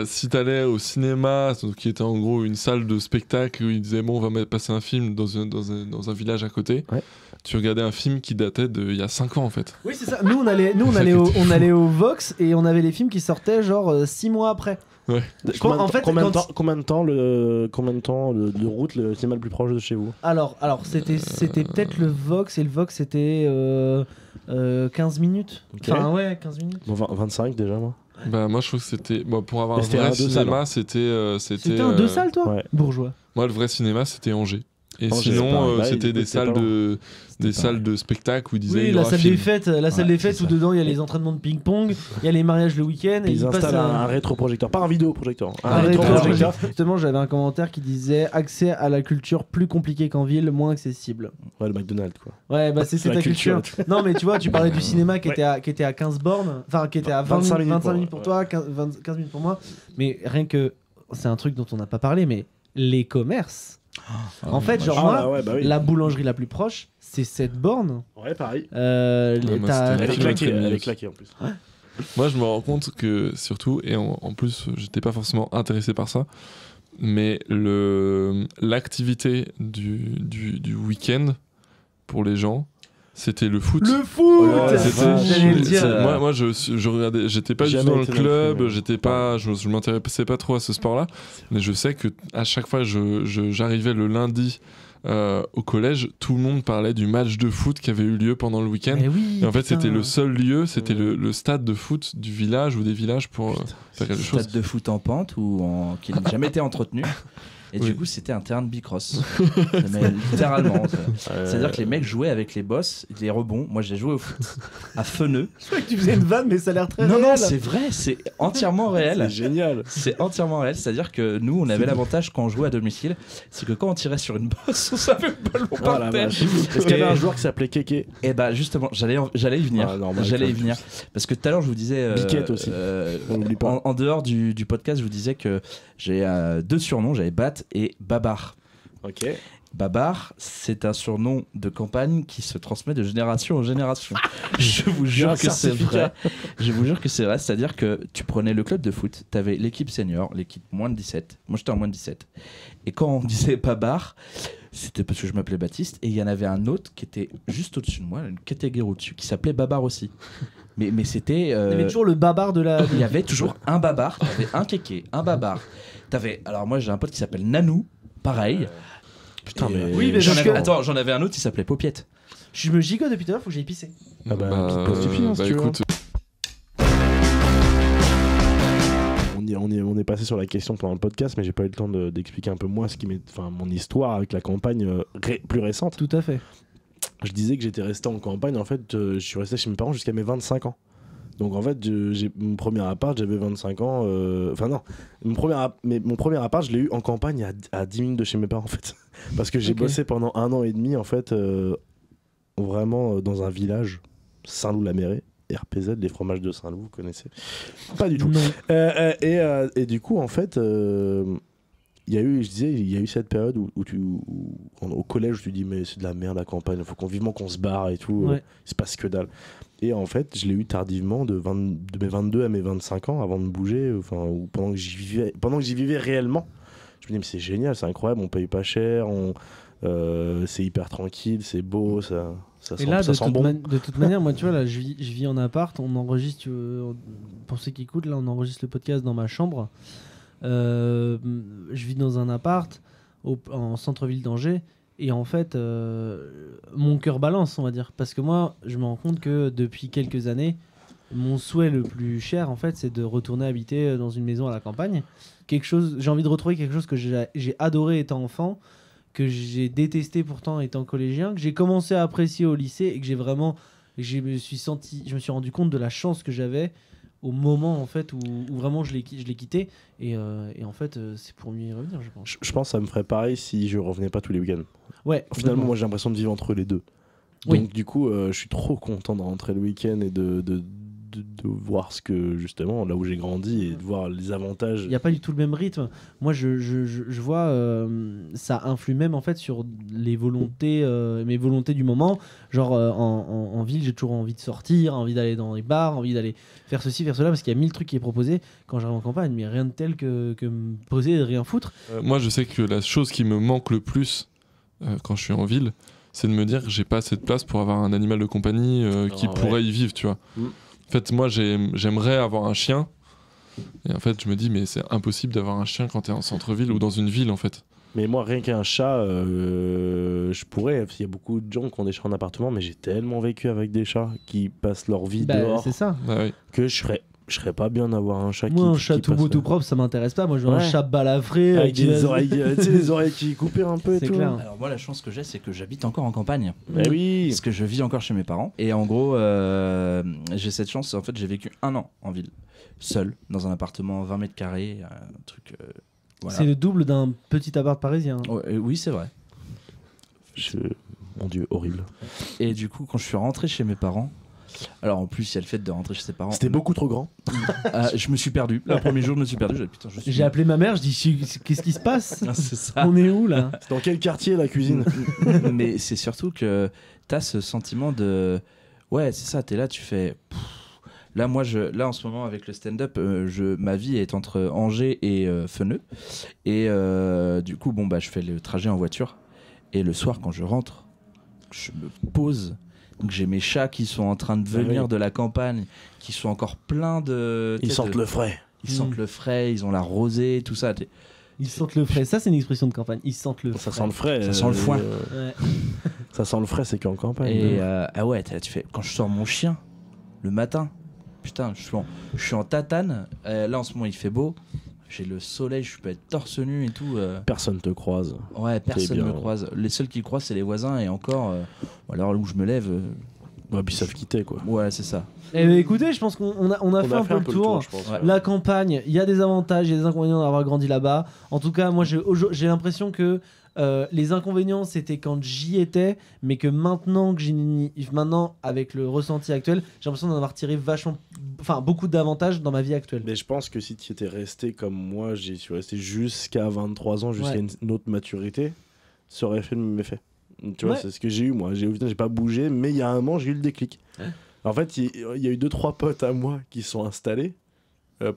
Si t'allais au cinéma, qui était en gros une salle de spectacle où ils disaient bon, on va passer un film dans un village à côté. Ouais. Tu regardais un film qui datait d'il y a 5 ans en fait. Oui, c'est ça. Nous, on allait au Vox et on avait les films qui sortaient genre 6 mois après. Ouais. Combien de temps de route le cinéma le plus proche de chez vous? Alors c'était peut-être le Vox, et le Vox c'était 15 minutes. Okay. Enfin ouais, 15 minutes. Bon, 25 déjà moi. Bah moi je trouve que c'était pour avoir un vrai cinéma, c'était un 2 salles toi, ouais. Bourgeois. Moi le vrai cinéma c'était Angers. Et sinon, c'était des salles de spectacle où ils disaient. Oui, la salle des fêtes où dedans il y a les entraînements de ping-pong, il y a les mariages le week-end. Et ils installent un rétroprojecteur, pas un vidéoprojecteur. Un rétroprojecteur. Justement, j'avais un commentaire qui disait accès à la culture plus compliqué qu'en ville, moins accessible. Ouais, le McDonald's quoi. Ouais, bah c'est ta culture. Non, mais tu vois, tu parlais du cinéma qui était à 15 bornes, enfin qui était à 25 minutes pour toi, 15 minutes pour moi. Mais rien que. C'est un truc dont on n'a pas parlé, mais les commerces. En fait, genre la boulangerie la plus proche, c'est cette borne. Ouais, pareil. Elle est claquée en plus. Ouais. Moi, je me rends compte que surtout, et en plus, j'étais pas forcément intéressé par ça, mais l'activité du week-end pour les gens, c'était le foot. Le foot, j'allais le dire. Moi, je regardais, j'étais pas du tout dans le club, je m'intéressais pas trop à ce sport-là, mais je sais que à chaque fois, j'arrivais le lundi au collège, tout le monde parlait du match de foot qui avait eu lieu pendant le week-end. Oui, et en fait, c'était le seul lieu, c'était le stade de foot du village ou des villages pour faire quelque chose. Stade de foot en pente qui n'a jamais été entretenu. Et du coup, c'était un terrain de bicross. Mais littéralement. C'est-à-dire que les mecs jouaient avec les bosses, les rebonds. Moi, j'ai joué au foot à Feneux. Je crois que tu faisais une vanne, mais ça a l'air très réel. Non, c'est vrai, c'est entièrement réel. C'est génial. C'est entièrement réel. C'est-à-dire que nous, on avait l'avantage quand on jouait à domicile, c'est que quand on tirait sur une bosse, on savait le ballon par terre. Est-ce qu'il y avait un joueur qui s'appelait Kéké? Et bah, justement, j'allais y venir. J'allais y venir. Parce que tout à l'heure, je vous disais. Biquette aussi. En dehors du podcast, je vous disais que j'ai 2 surnoms. J'avais Bat et Babar. Ok. Babar, c'est un surnom de campagne qui se transmet de génération en génération. Je vous jure que c'est vrai. Je vous jure que c'est vrai, c'est-à-dire que tu prenais le club de foot, tu avais l'équipe senior, l'équipe moins de 17. Moi, j'étais en moins de 17. Et quand on disait Babar, c'était parce que je m'appelais Baptiste, et il y en avait un autre qui était juste au-dessus de moi, une catégorie au-dessus, qui s'appelait Babar aussi. Mais c'était... Il y avait toujours le babar de la... Il y avait toujours un Babar, t'avais un kéké, un Babar. Alors moi, j'ai un pote qui s'appelle Nanou, pareil. Putain, mais. Oui, mais Attends, j'en avais un autre qui s'appelait Paupiette. Je me gigote depuis tout à l'heure, faut que j'aille pisser. Ah bah, si tu veux. écoute, On est passé sur la question pendant le podcast, mais j'ai pas eu le temps d'expliquer un peu moi mon histoire avec la campagne plus récente. Tout à fait. Je disais que j'étais resté en campagne, en fait, je suis resté chez mes parents jusqu'à mes 25 ans. Donc en fait, j'ai mon premier appart, j'avais 25 ans. Enfin non, mon premier appart, je l'ai eu en campagne à 10 minutes de chez mes parents en fait. Parce que j'ai bossé pendant 1 an et demi en fait, vraiment dans un village, Saint-Loup-la-Mairie. RPZ, les fromages de Saint-Loup, vous connaissez? Pas du tout. Et du coup, en fait, il y a eu cette période où au collège, où tu dis, mais c'est de la merde la campagne, il faut vivement qu'on se barre et tout, il se passe que dalle. Et en fait, je l'ai eu tardivement, de mes 22 à mes 25 ans, avant de bouger, ou pendant que j'y vivais réellement. Je me dis, mais c'est génial, c'est incroyable, on paye pas cher, c'est hyper tranquille, c'est beau, ça et là, sent bon. De toute manière, moi, tu vois, là, je vis en appart, on enregistre, pour ceux qui écoutent, là, on enregistre le podcast dans ma chambre. Je vis dans un appart en centre-ville d'Angers, et en fait, mon cœur balance, on va dire, parce que moi, je me rends compte que depuis quelques années, mon souhait le plus cher, en fait, c'est de retourner habiter dans une maison à la campagne. J'ai envie de retrouver quelque chose que j'ai adoré étant enfant, que j'ai détesté pourtant étant collégien, que j'ai commencé à apprécier au lycée et que je me suis rendu compte de la chance que j'avais au moment en fait où vraiment je l'ai quitté et en fait c'est pour mieux y revenir, je pense. Je pense que ça me ferait pareil si je revenais pas tous les week-ends. Ouais. Finalement, moi j'ai l'impression de vivre entre les deux. Oui. Donc du coup, je suis trop content de rentrer le week-end et de voir ce que justement là où j'ai grandi et de voir les avantages. Il n'y a pas du tout le même rythme. Moi je vois ça influe même en fait sur les volontés, mes volontés du moment. Genre en ville j'ai toujours envie de sortir, envie d'aller dans les bars, envie d'aller faire ceci, faire cela, parce qu'il y a 1000 trucs qui est proposé quand j'arrive en campagne, mais rien de tel que me poser et de rien foutre. moi je sais que la chose qui me manque le plus quand je suis en ville, c'est de me dire que j'ai pas assez de place pour avoir un animal de compagnie qui pourrait y vivre, tu vois. En fait, moi, j'aimerais avoir un chien. Et en fait, je me dis, mais c'est impossible d'avoir un chien quand t'es en centre-ville ou dans une ville, en fait. Mais moi, rien qu'un chat, je pourrais. Il y a beaucoup de gens qui ont des chats en appartement, mais j'ai tellement vécu avec des chats qui passent leur vie dehors c'est ça. que je serais pas bien d'avoir un chat un chat tout beau tout propre, ça m'intéresse pas. Moi, je veux un chat balafré avec les oreilles, les oreilles qui coupent un peu et tout. Clair. Alors moi, la chance que j'ai, c'est que j'habite encore en campagne. Oui. Parce que je vis encore chez mes parents. Et en gros, j'ai cette chance. En fait, j'ai vécu 1 an en ville, seul, dans un appartement 20 mètres carrés, un truc. Voilà. C'est le double d'un petit appart parisien. Oui, c'est vrai. Mon Dieu, horrible. Et du coup, quand je suis rentré chez mes parents, alors en plus il y a le fait de rentrer chez ses parents. C'était beaucoup trop grand. Je me suis perdu. Le premier jour je me suis perdu. J'ai appelé ma mère, je dis qu'est-ce qui se passe? C'est ça. On est où là? C'est dans quel quartier la cuisine? Mais c'est surtout que t'as ce sentiment de... Ouais c'est ça, t'es là, tu fais... Là moi là en ce moment avec le stand-up, ma vie est entre Angers et Feneux. Et du coup je fais le trajet en voiture. Et le soir quand je rentre, je me pose... Donc j'ai mes chats qui sont en train de venir de la campagne, qui sont encore pleins de... Ils sentent le frais. Ils sentent le frais, ils ont la rosée, tout ça. Ils sentent le frais, ça c'est une expression de campagne. Ils sentent le frais. Ça sent le frais. Ça sent le foin. Ça sent le frais, c'est qu'en campagne. Et tu fais... Quand je sors mon chien, le matin, putain, je suis en tatane. Là en ce moment il fait beau. J'ai le soleil, je peux être torse nu et tout. Personne te croise. Ouais, personne me croise. Les seuls qui croisent, c'est les voisins et encore, alors où je me lève. Ouais, puis ils savent quitter quoi. Ouais, c'est ça. Eh ben, écoutez, je pense qu'on a fait un peu le tour. La campagne, il y a des avantages, il y a des inconvénients d'avoir grandi là-bas. En tout cas, moi j'ai l'impression que les inconvénients c'était quand j'y étais, mais que maintenant avec le ressenti actuel, j'ai l'impression d'en avoir tiré beaucoup d'avantages dans ma vie actuelle. Mais je pense que si tu étais resté comme moi, j'y suis resté jusqu'à 23 ans, jusqu'à une autre maturité, ça aurait fait le même effet. Tu vois, c'est ce que j'ai eu moi. Au final, j'ai pas bougé, mais il y a un moment, j'ai eu le déclic. En fait, il y a eu 2-3 potes à moi qui sont installés.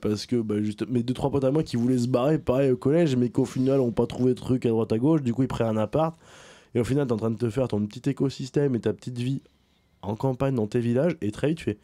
Parce que mes 2-3 potes à moi qui voulaient se barrer pareil au collège, mais qu'au final n'ont pas trouvé de truc à droite à gauche, du coup ils prennent un appart, et au final t'es en train de te faire ton petit écosystème et ta petite vie en campagne dans tes villages, et très vite tu fais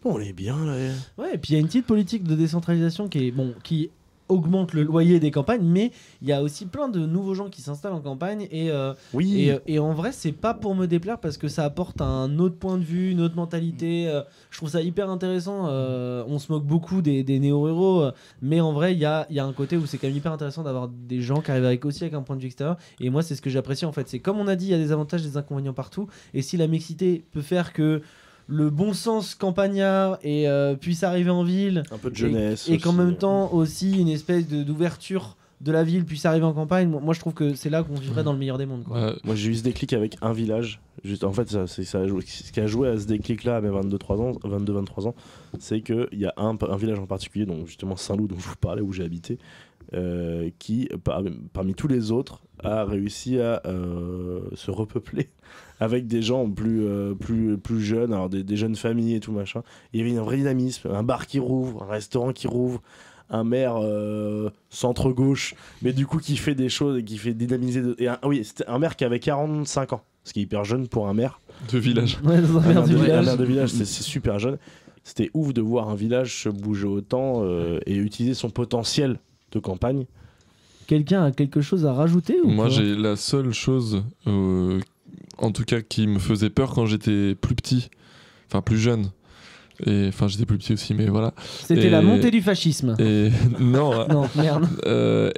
bon, on est bien là. Ouais, et puis il y a une petite politique de décentralisation qui augmente le loyer des campagnes, mais il y a aussi plein de nouveaux gens qui s'installent en campagne et en vrai c'est pas pour me déplaire parce que ça apporte un autre point de vue, une autre mentalité. Je trouve ça hyper intéressant. On se moque beaucoup des néo-ruraux, mais en vrai il y a un côté où c'est quand même hyper intéressant d'avoir des gens qui arrivent avec un point de vue extérieur, et moi c'est ce que j'apprécie en fait. C'est comme on a dit, il y a des avantages, des inconvénients partout, et si la mixité peut faire que le bon sens campagnard puisse arriver en ville, un peu de jeunesse et qu'en même temps aussi une espèce d'ouverture de la ville puisse arriver en campagne, moi je trouve que c'est là qu'on vivrait dans le meilleur des mondes, quoi. Moi j'ai eu ce déclic avec un village. Juste, en fait ce qui a joué à ce déclic là à mes 22-23 ans, c'est qu'il y a un village en particulier, donc justement Saint-Loup dont je vous parlais, où j'ai habité, qui parmi tous les autres a réussi à se repeupler avec des gens plus jeunes, alors des jeunes familles et tout machin. Il y avait un vrai dynamisme, un bar qui rouvre, un restaurant qui rouvre, un maire centre-gauche, mais du coup qui fait des choses et qui fait dynamiser. C'était un maire qui avait 45 ans, ce qui est hyper jeune pour un maire. De village. Ouais, un maire de village, c'est super jeune. C'était ouf de voir un village se bouger autant et utiliser son potentiel de campagne. Quelqu'un a quelque chose à rajouter ou Moi, quoi ? j'ai la seule chose, en tout cas, qui me faisait peur quand j'étais plus petit, enfin plus jeune. Et enfin, j'étais plus petit aussi, mais voilà. C'était la montée du fascisme. Et non. Non, merde.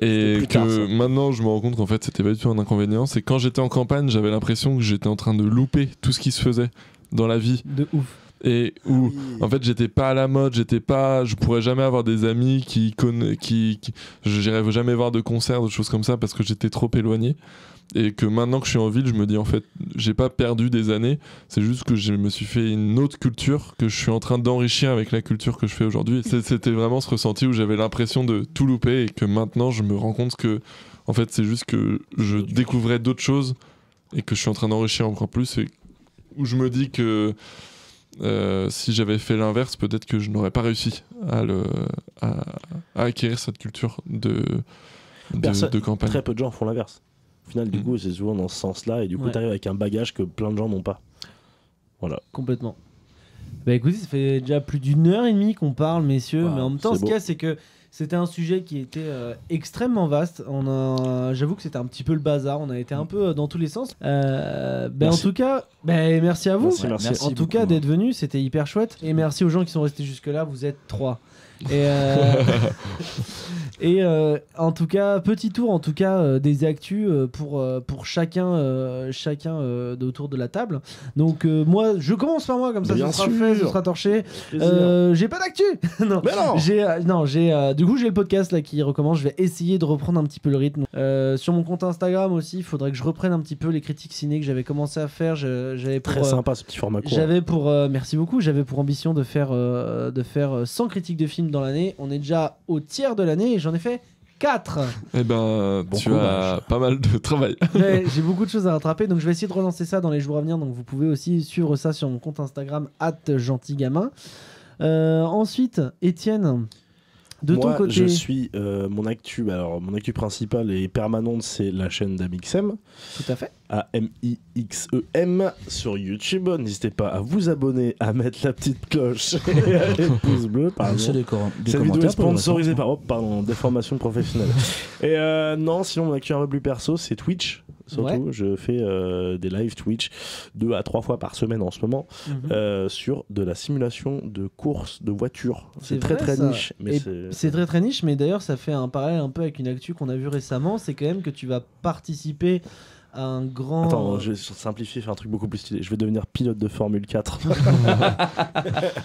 Et que tard, maintenant, je me rends compte qu'en fait, c'était pas du tout un inconvénient. C'est quand j'étais en campagne, j'avais l'impression que j'étais en train de louper tout ce qui se faisait dans la vie. De ouf. Et où en fait j'étais pas à la mode, je pourrais jamais avoir des amis j'irais jamais voir de concerts, de choses comme ça parce que j'étais trop éloigné. Et que maintenant que je suis en ville, je me dis en fait j'ai pas perdu des années, c'est juste que je me suis fait une autre culture que je suis en train d'enrichir avec la culture que je fais aujourd'hui. C'était vraiment ce ressenti où j'avais l'impression de tout louper et que maintenant je me rends compte que en fait c'est juste que je découvrais d'autres choses et que je suis en train d'enrichir encore plus, et où je me dis que si j'avais fait l'inverse, peut-être que je n'aurais pas réussi à acquérir cette culture de campagne. Très peu de gens font l'inverse. Au final, du coup, c'est souvent dans ce sens-là, et du coup, t'arrives avec un bagage que plein de gens n'ont pas. Voilà. Complètement. Bah écoutez, ça fait déjà plus d'1h30 qu'on parle, messieurs, mais en même temps, ce qu'il y a, c'est que c'était un sujet qui était extrêmement vaste. J'avoue que c'était un petit peu le bazar. On a été un peu dans tous les sens. En tout cas, merci à vous. Merci en tout cas, d'être venus, c'était hyper chouette. Et merci aux gens qui sont restés jusque-là. vous êtes 3. Et en tout cas, petit tour en tout cas des actus pour chacun autour de la table. Donc moi, je commence par moi, comme ça, Bien ce sera sûr. fait, ce sera torché. J'ai pas d'actu. Non. Mais non. Du coup, j'ai le podcast là qui recommence. Je vais essayer de reprendre un petit peu le rythme. Sur mon compte Instagram aussi, il faudrait que je reprenne un petit peu les critiques ciné que j'avais commencé à faire. J'avais pour, très sympa ce petit format court. Merci beaucoup. J'avais pour ambition de faire 100 critiques de films dans l'année. On est déjà au tiers de l'année et j'en ai fait 4. Eh ben, Bon tu courage. as pas mal de travail. Ouais, j'ai beaucoup de choses à rattraper, donc je vais essayer de relancer ça dans les jours à venir. Donc vous pouvez aussi suivre ça sur mon compte Instagram @gentilgamin. Ensuite, Étienne, de ton côté. Je suis mon actu. Alors, mon actu principale et permanente, c'est la chaîne d'Amixem. Tout à fait. AMIXEM sur YouTube. N'hésitez pas à vous abonner, à mettre la petite cloche et le pouce bleu. C'est des Cette vidéo est sponsorisée par... par des formations professionnelles. Et non, sinon mon actu un peu plus perso, c'est Twitch. Surtout, Ouais. je fais des live Twitch 2 à 3 fois par semaine en ce moment sur de la simulation de courses de voitures. C'est très vrai, très ça. niche. Mais Et c'est très très niche, mais d'ailleurs ça fait un parallèle un peu avec une actu qu'on a vue récemment. C'est quand même que tu vas participer à un grand... Attends, je vais simplifier, faire un truc beaucoup plus stylé. Je vais devenir pilote de Formule 4.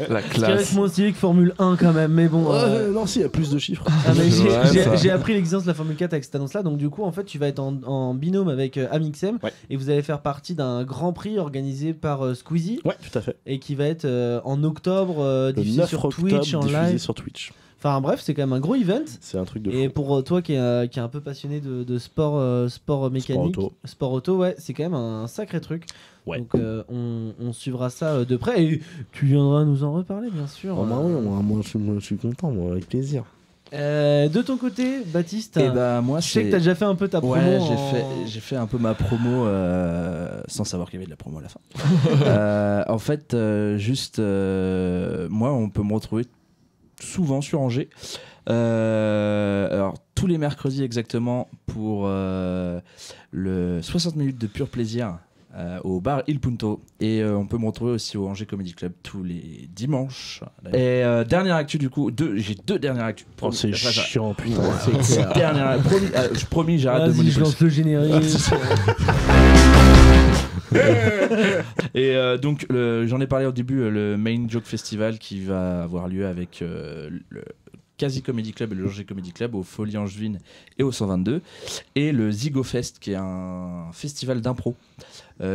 La Ce qui classe. reste moins stylé que Formule 1 quand même, mais bon... Non, si, il y a plus de chiffres. Ah, mais C'est vrai, ça. j'ai appris l'existence de la Formule 4 avec cette annonce là, donc du coup en fait tu vas être en binôme avec Amixem, Ouais. et vous allez faire partie d'un grand prix organisé par Squeezie, Ouais, tout à fait. et qui va être en octobre Le diffusé 9 sur octobre, Twitch en diffusé live. sur Twitch. Enfin bref, c'est quand même un gros event. C'est un truc de fou. Et pour toi qui est un peu passionné de sport mécanique, sport auto, ouais, c'est quand même un sacré truc. Ouais. Donc on suivra ça de près et tu viendras nous en reparler, bien sûr. Oh, bah oui, moi je suis content, moi, avec plaisir. De ton côté, Baptiste, moi, je sais que tu as déjà fait un peu ta promo. Ouais, j'ai fait un peu ma promo sans savoir qu'il y avait de la promo à la fin. En fait, moi, on peut me retrouver souvent sur Angers. Alors, tous les mercredis exactement pour le 60 minutes de pur plaisir au bar Il Punto. Et on peut me retrouver aussi au Angers Comedy Club tous les dimanches. Et dernière actu du coup, j'ai deux dernières actus. Oh, c'est chiant, putain. Promis, j'arrête de monopoliser. Je lance le générique. Et donc j'en ai parlé au début, le Main Joke Festival qui va avoir lieu avec le Quasi Comedy Club et le Angers Comedy Club au Folies Angevines et au 122, et le Zigo Fest qui est un festival d'impro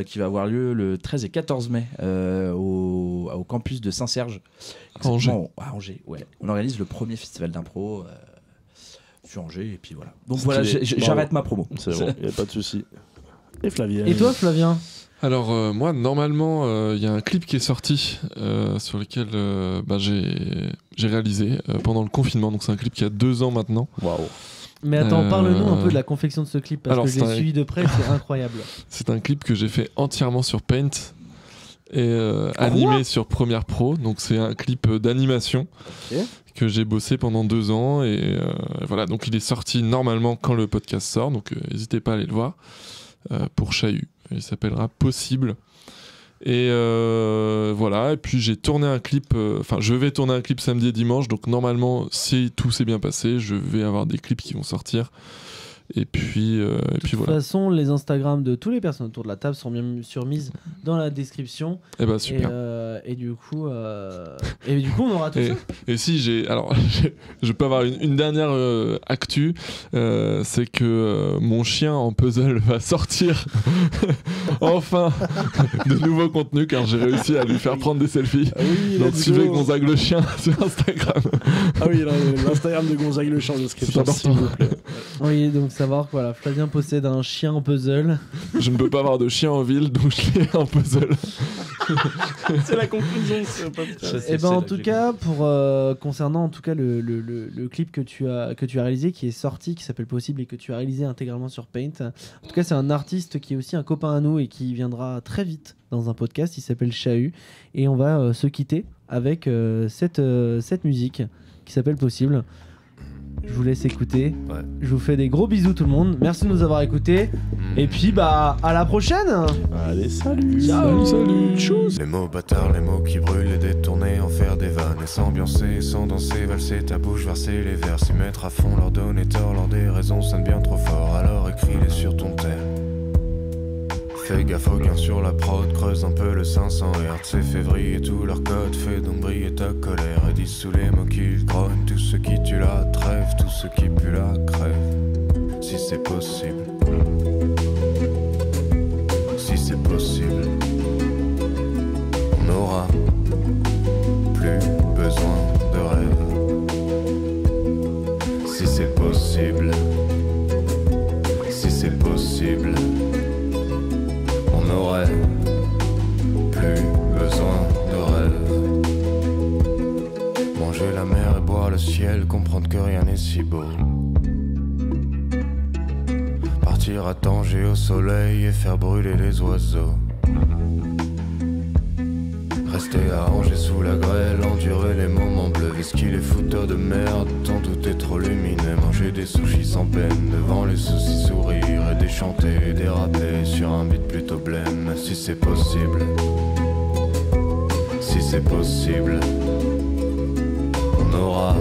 qui va avoir lieu le 13 et 14 mai au campus de Saint-Serge à Angers, ouais. On organise le premier festival d'impro sur Angers, et puis voilà. Donc voilà, j'arrête ma promo. C'est bon, il n'y a pas de souci. Et Flavien. Et toi, Flavien? Alors moi, normalement, il y a un clip qui est sorti sur lequel j'ai réalisé pendant le confinement. Donc c'est un clip qui a 2 ans maintenant. Waouh. Mais attends, parle-nous un peu de la confection de ce clip, parce que je l'ai suivi de près, c'est incroyable. C'est un clip que j'ai fait entièrement sur Paint et animé sur Premiere Pro. Donc c'est un clip d'animation que j'ai bossé pendant 2 ans. Et voilà, donc il est sorti normalement quand le podcast sort. Donc n'hésitez pas à aller le voir pour Chahut. Il s'appellera Possible. Et voilà, et puis j'ai tourné un clip, je vais tourner un clip samedi et dimanche, donc normalement, si tout s'est bien passé, je vais avoir des clips qui vont sortir. Et puis, de toute façon, les Instagram de toutes les personnes autour de la table sont bien surmises dans la description. Et bah super. Et du coup, on aura tout ça. Et si je peux avoir une dernière actu, c'est que mon chien en puzzle va sortir enfin de nouveaux contenus, car j'ai réussi à lui faire prendre des selfies. Ah oui, donc suivez Gonzague le chien sur Instagram. Ah oui, l'Instagram de Gonzague le chien, c'est important, s'il vous plaît. Oui, donc savoir que voilà, Flavien possède un chien en puzzle. Je ne peux pas avoir de chien en ville, donc je l'ai en puzzle. C'est la conclusion de ce podcast. Et ben en tout cas, pour concernant en tout cas le clip que tu as réalisé, qui est sorti, qui s'appelle Possible et que tu as réalisé intégralement sur Paint. En tout cas, c'est un artiste qui est aussi un copain à nous et qui viendra très vite dans un podcast. Il s'appelle Chahut, et on va se quitter avec cette musique qui s'appelle Possible. Je vous laisse écouter. Ouais. Je vous fais des gros bisous tout le monde. Merci de nous avoir écoutés. Et puis à la prochaine. Allez, salut. Salut. Tchuss. Les mots bâtards, les mots qui brûlent et détournés, en faire des vannes et s'ambiancer, sans danser, valser ta bouche, verser les vers, s'y mettre à fond, leur donner tort, leur des raisons sonnent bien trop fort. Alors écris-les sur ton thème. Fais gaffe au gain sur la prod, creuse un peu le 500 Hz. C'est février, tout leur code, fais donc briller ta colère. Et dis sous les mots qu'ils grognent, tout ce qui tue la trêve, tout ce qui pue la crève. Si c'est possible, si c'est possible, on n'aura plus besoin de rêve. Si c'est possible, si c'est possible, on n'aurait plus besoin de rêve. Manger la mer et boire le ciel, comprendre que rien n'est si beau. Partir à Tanger au soleil et faire brûler les oiseaux. Rester à Angers sous la grêle, endurer les moments bleus. Whisky les fouteurs de merde, tant tout est trop lumineux. Manger des sushis sans peine, devant les soucis sourire. Et déchanter et déraper sur un beat plutôt blême. Si c'est possible, si c'est possible, on aura